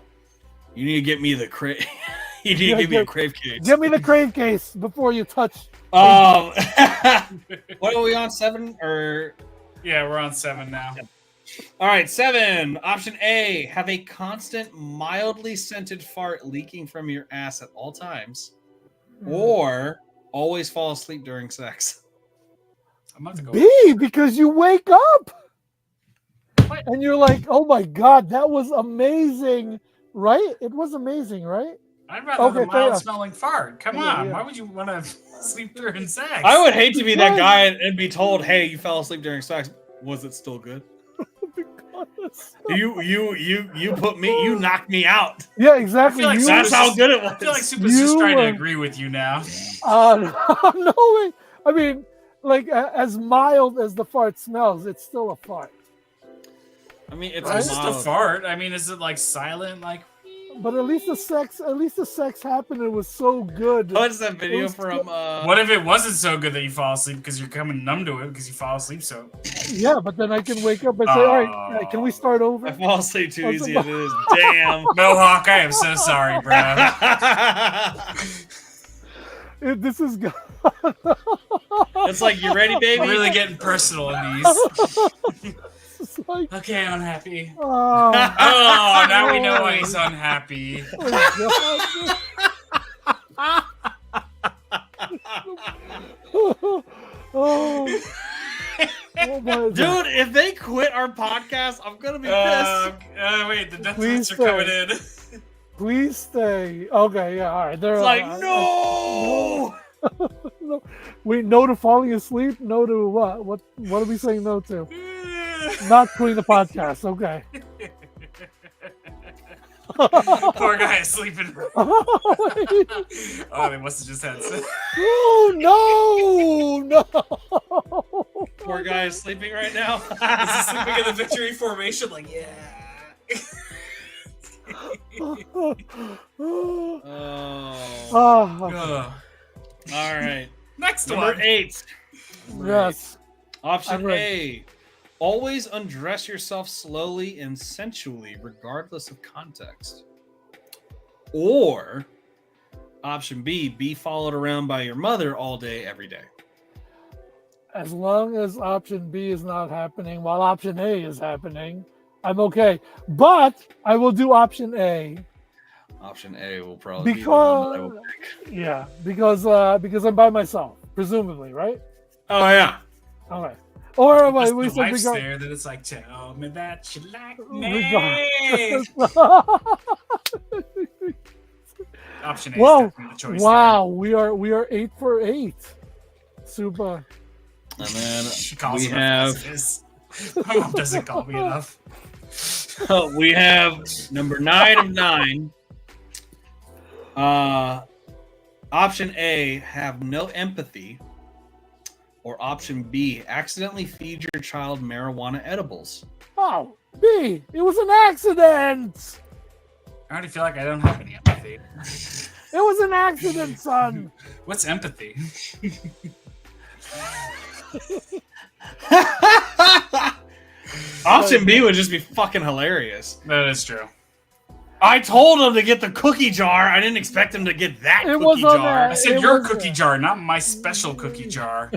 You need to get me the crave. You need to give me a crave case. Give me the crave case before you touch. What are we on, 7 or? Yeah, we're on 7 now. All right, 7. Option A: have a constant, mildly scented fart leaking from your ass at all times, or always fall asleep during sex. I'm about to go. B, because you wake up. What? And you're like, oh my God, that was amazing, right? It was amazing, right? I'd rather the mild smelling fart. Come on. Why would you want to sleep during sex? I would hate to be that guy and be told, hey, you fell asleep during sex. Was it still good? You put me. You knocked me out. Yeah, exactly. I feel like That's how good it was. I feel like Super's just trying to agree with you now. No way. I mean, like as mild as the fart smells, it's still a fart. I mean, it's It's just a mild. fart. I mean, is it like silent? Like, But at least the sex happened. It was so good. What's that video from? what if it wasn't so good that you fall asleep because you're coming numb to it because you fall asleep so? Yeah, but then I can wake up and say, all right, can we start over? I fall asleep too What's easy up? as it is. Damn. Mohawk, I am so sorry, bro. This is good. It's like, you ready, baby? We're really getting personal in these. It's like, Okay, I'm unhappy. oh, Oh, now we know why he's unhappy. my God. Oh, my Dude, if they quit our podcast, I'm gonna be pissed. Wait, the death Please threats are coming in. Please stay. Okay, yeah, all right. They're It's like, no. no. Wait, no to falling asleep? No to what? What are we saying no to? Not quitting the podcast. Okay. Poor guy is sleeping. Oh, they must have just had sex. Oh, no. Poor guy is sleeping right now. Is he sleeping in the victory formation? Like, yeah. Oh. Oh, Ugh. All right. Next Number one. 8. yes. Option I'm ready. A. Always undress yourself slowly and sensually, regardless of context. Or option B. Be followed around by your mother all day, every day. As long as option B is not happening while option A is happening, I'm okay. But I will do option A. Option A will probably be the one that I will pick. Yeah, because I'm by myself, presumably, right? Oh, yeah. Okay. Or Once we the said wife's regard- there, then it's like, tell me that you like Regard- me. Option A is Whoa! definitely the choice. Wow, we are 8 for 8. Super. And then She calls we it have as it is. My mom doesn't call me enough. we have number 9 of 9. Option A, have no empathy. Or option B, accidentally feed your child marijuana edibles. Oh, B, it was an accident. I already feel like I don't have any empathy. It was an accident, son. What's empathy? Option B would just be fucking hilarious. That is true. I told him to get the cookie jar. I didn't expect him to get that It cookie was on jar. I said It your was, cookie jar, not my special cookie jar.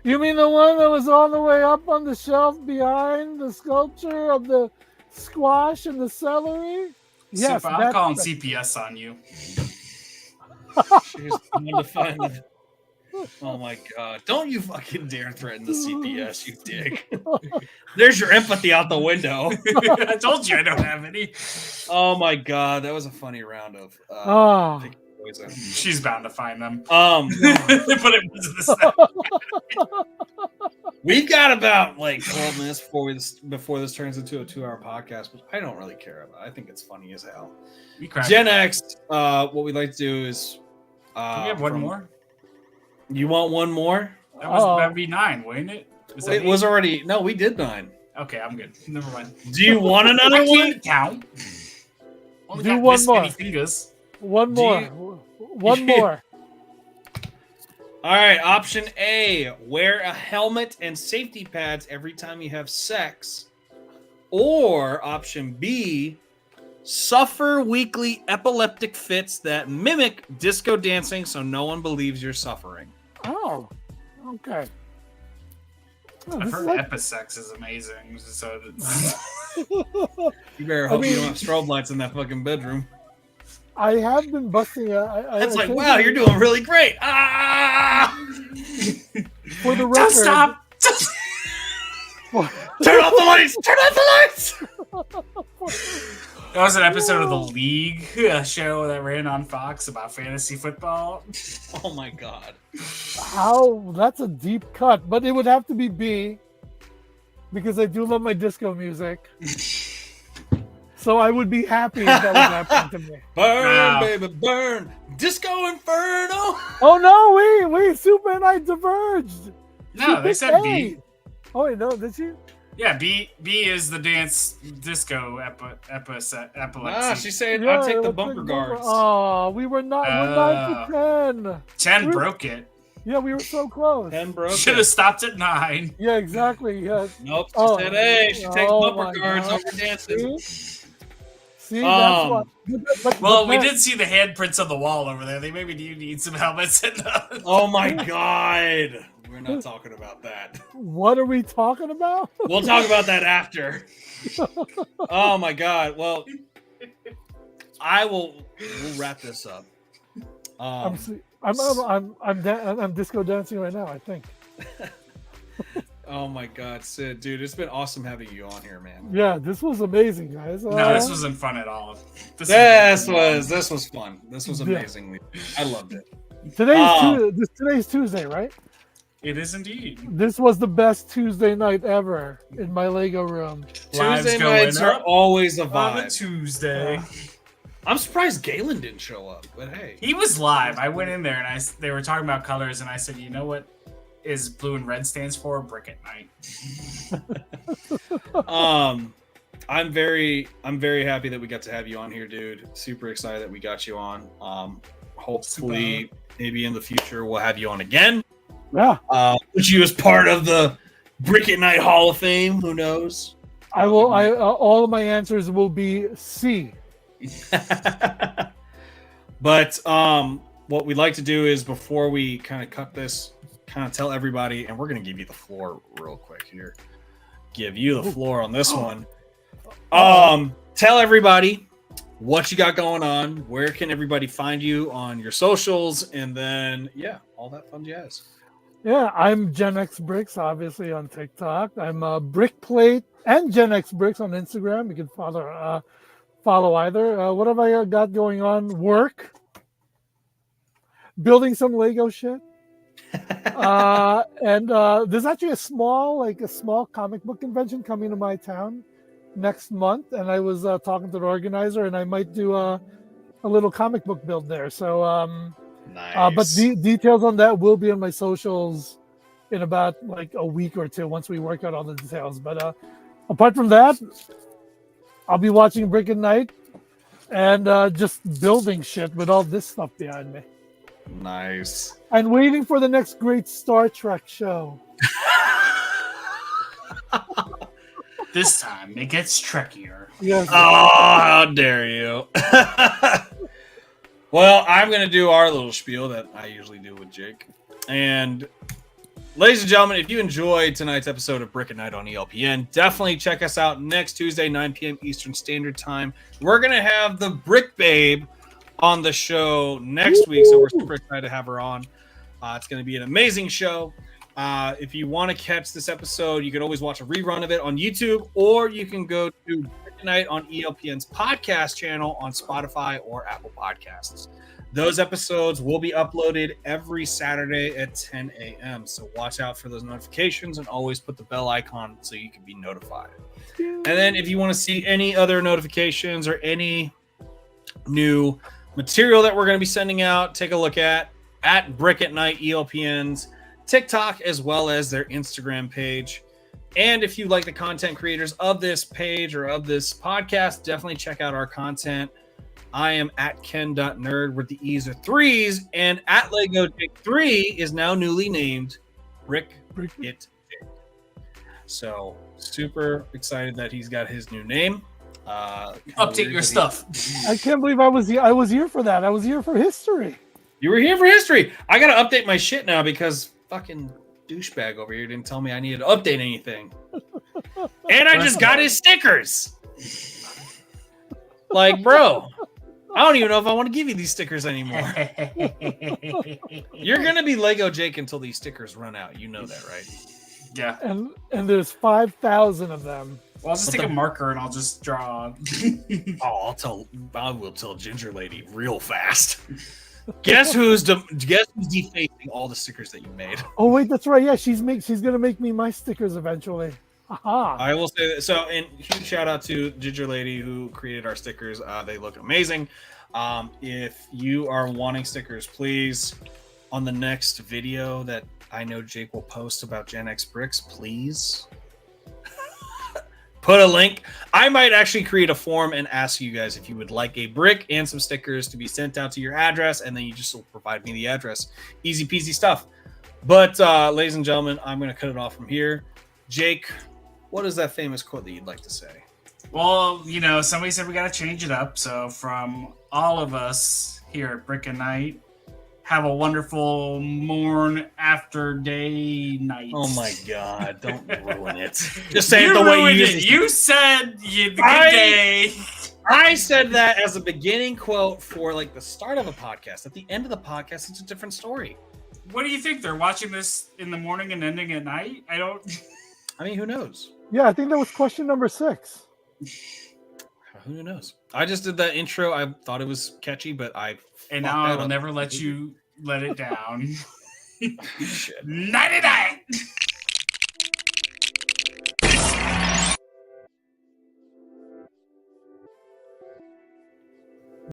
You mean the one that was all the way up on the shelf behind the sculpture of the squash and the celery? Yes, Super, I'm that's calling the- CPS on you. Jeez, I'm gonna find the- Oh my god. Don't you fucking dare threaten the CPS, you dick. There's your empathy out the window. I told you I don't have any. Oh my god, that was a funny round of Oh. pick poison. She's bound to find them. Um But it was the we've got about like 12 minutes before this turns into a 2-hour podcast, which I don't really care about. I think it's funny as hell. Gen X, what we'd like to do is Can we have one more? You want one more? That'd be 9, wouldn't it? It was already no, we did 9. Okay, I'm good. Never mind. Do you want another I one? can't count. Only Do got one this more. many fingers. One Do more. you- One more. All right, option A, wear a helmet and safety pads every time you have sex. Or option B, suffer weekly epileptic fits that mimic disco dancing so no one believes you're suffering. Oh, okay. Oh, I've this is heard like- episex is amazing. So it's, You better hope you don't have strobe lights in that fucking bedroom. I have been busting. It's like, think wow, you're doing really great. Ah! For the record, don't stop. Turn off the lights! Turn off the lights! That was an episode of The League, a show that ran on Fox about fantasy football. Oh my god. How? That's a deep cut, but it would have to be B. because I do love my disco music. So I would be happy if that was happening to me. Burn, baby, burn. Disco Inferno. Oh no, wait, Super and I diverged. No, they said B. Oh wait, no, did you? Yeah, B is the dance disco epilepsy. She's saying I'll take the bumper guards. Oh, we were not. We're 9 for 10. 10 broke it. Yeah, we were so close. 10 broke Should have stopped at 9. Yeah, exactly. Yeah. Nope. She said, hey, she takes bumper guards over dancing. See, that's what. Well, we did see the handprints on the wall over there. They maybe do need some helmets. Oh my God. We're not talking about that. What are we talking about? We'll talk about that after. Oh my God. Well, we'll wrap this up. I'm disco dancing right now, I think. Oh my God, Sid, dude, it's been awesome having you on here, man. Yeah, this was amazing, guys. No, this wasn't fun at all. This was fun. This was amazing. Yeah. I loved it. Today's Tuesday, right? It is indeed. This was the best Tuesday night ever in my Lego room. Tuesday nights are always a vibe. On a Tuesday. I'm surprised Galen didn't show up, but hey. He was live. I went in there and they were talking about colors, and I said, you know what is blue and red stands for? Brick at Night. I'm very happy that we got to have you on here, dude. Super excited that we got you on. Hopefully, maybe in the future we'll have you on again. Yeah. Put you as part of the Brick at Night Hall of Fame. Who knows? I will. All of my answers will be C. But what we'd like to do is, before we kind of cut this, kind of tell everybody, and we're going to give you the floor real quick here. Give you the floor on this one. Tell everybody what you got going on. Where can everybody find you on your socials? And then, all that fun jazz. Yeah, I'm GenX Bricks, obviously, on TikTok. I'm Brickplate and GenX Bricks on Instagram. You can follow either. What have I got going on? Work. Building some Lego shit. And there's actually a small comic book convention coming to my town next month, and I was talking to the organizer, and I might do a little comic book build there. So nice. But details on that will be on my socials in about like a week or two once we work out all the details. But apart from that, I'll be watching Brick at Night and just building shit with all this stuff behind me. Nice. And waiting for the next great Star Trek show. This time it gets trekkier. Yes. Oh, how dare you. Well, I'm going to do our little spiel that I usually do with Jake. And ladies and gentlemen, if you enjoyed tonight's episode of Brick at Night on ELPN, definitely check us out next Tuesday, 9 p.m. Eastern Standard Time. We're going to have the Brick Babe on the show next week, so we're super excited to have her on. It's going to be an amazing show. If you want to catch this episode, you can always watch a rerun of it on YouTube, or you can go to Brick at Night on ELPN's podcast channel on Spotify or Apple Podcasts. Those episodes will be uploaded every Saturday at 10 a.m. So watch out for those notifications and always put the bell icon so you can be notified. And then if you want to see any other notifications or any new material that we're going to be sending out, take a look at Brick at Night ELPN's TikTok as well as their Instagram page. And if you like the content creators of this page or of this podcast, definitely check out our content. I am at ken.nerd where the E's are 3s, and at Lego Jake 3 is now newly named Brick It Jake. So super excited that he's got his new name. Update your stuff. I can't believe I was here for that. I was here for history. You were here for history. I got to update my shit now because fucking douchebag over here didn't tell me I needed to update anything. And I just got his stickers. Like, bro, I don't even know if I want to give you these stickers anymore. You're going to be Lego Jake until these stickers run out. You know that, right? Yeah. And there's 5,000 of them. Well, I'll just take a marker and I'll just draw. I will tell Ginger Lady real fast. Guess who's defacing all the stickers that you made? Oh wait, that's right. Yeah, she's gonna make me my stickers eventually. Aha. I will say that. So, and huge shout out to Ginger Lady who created our stickers. They look amazing. If you are wanting stickers, please, on the next video that I know Jake will post about GenX Bricks, please put a link. I might actually create a form and ask you guys if you would like a brick and some stickers to be sent out to your address, and then you just will provide me the address. Easy peasy stuff. But ladies and gentlemen, I'm going to cut it off from here. Jake, what is that famous quote that you'd like to say? Well, somebody said we got to change it up. So from all of us here at Brick and Night, have a wonderful morn, after, day, night. Oh my God! Don't ruin it. Just say it the You way you ruined used it. to. You said good day. I said that as a beginning quote for like the start of a podcast. At the end of the podcast, it's a different story. What do you think? They're watching this in the morning and ending at night? I mean, who knows? Yeah, I think that was question number 6. Who knows? I just did that intro. I thought it was catchy, but And now I will never let you let it down. Shit. Nighty night.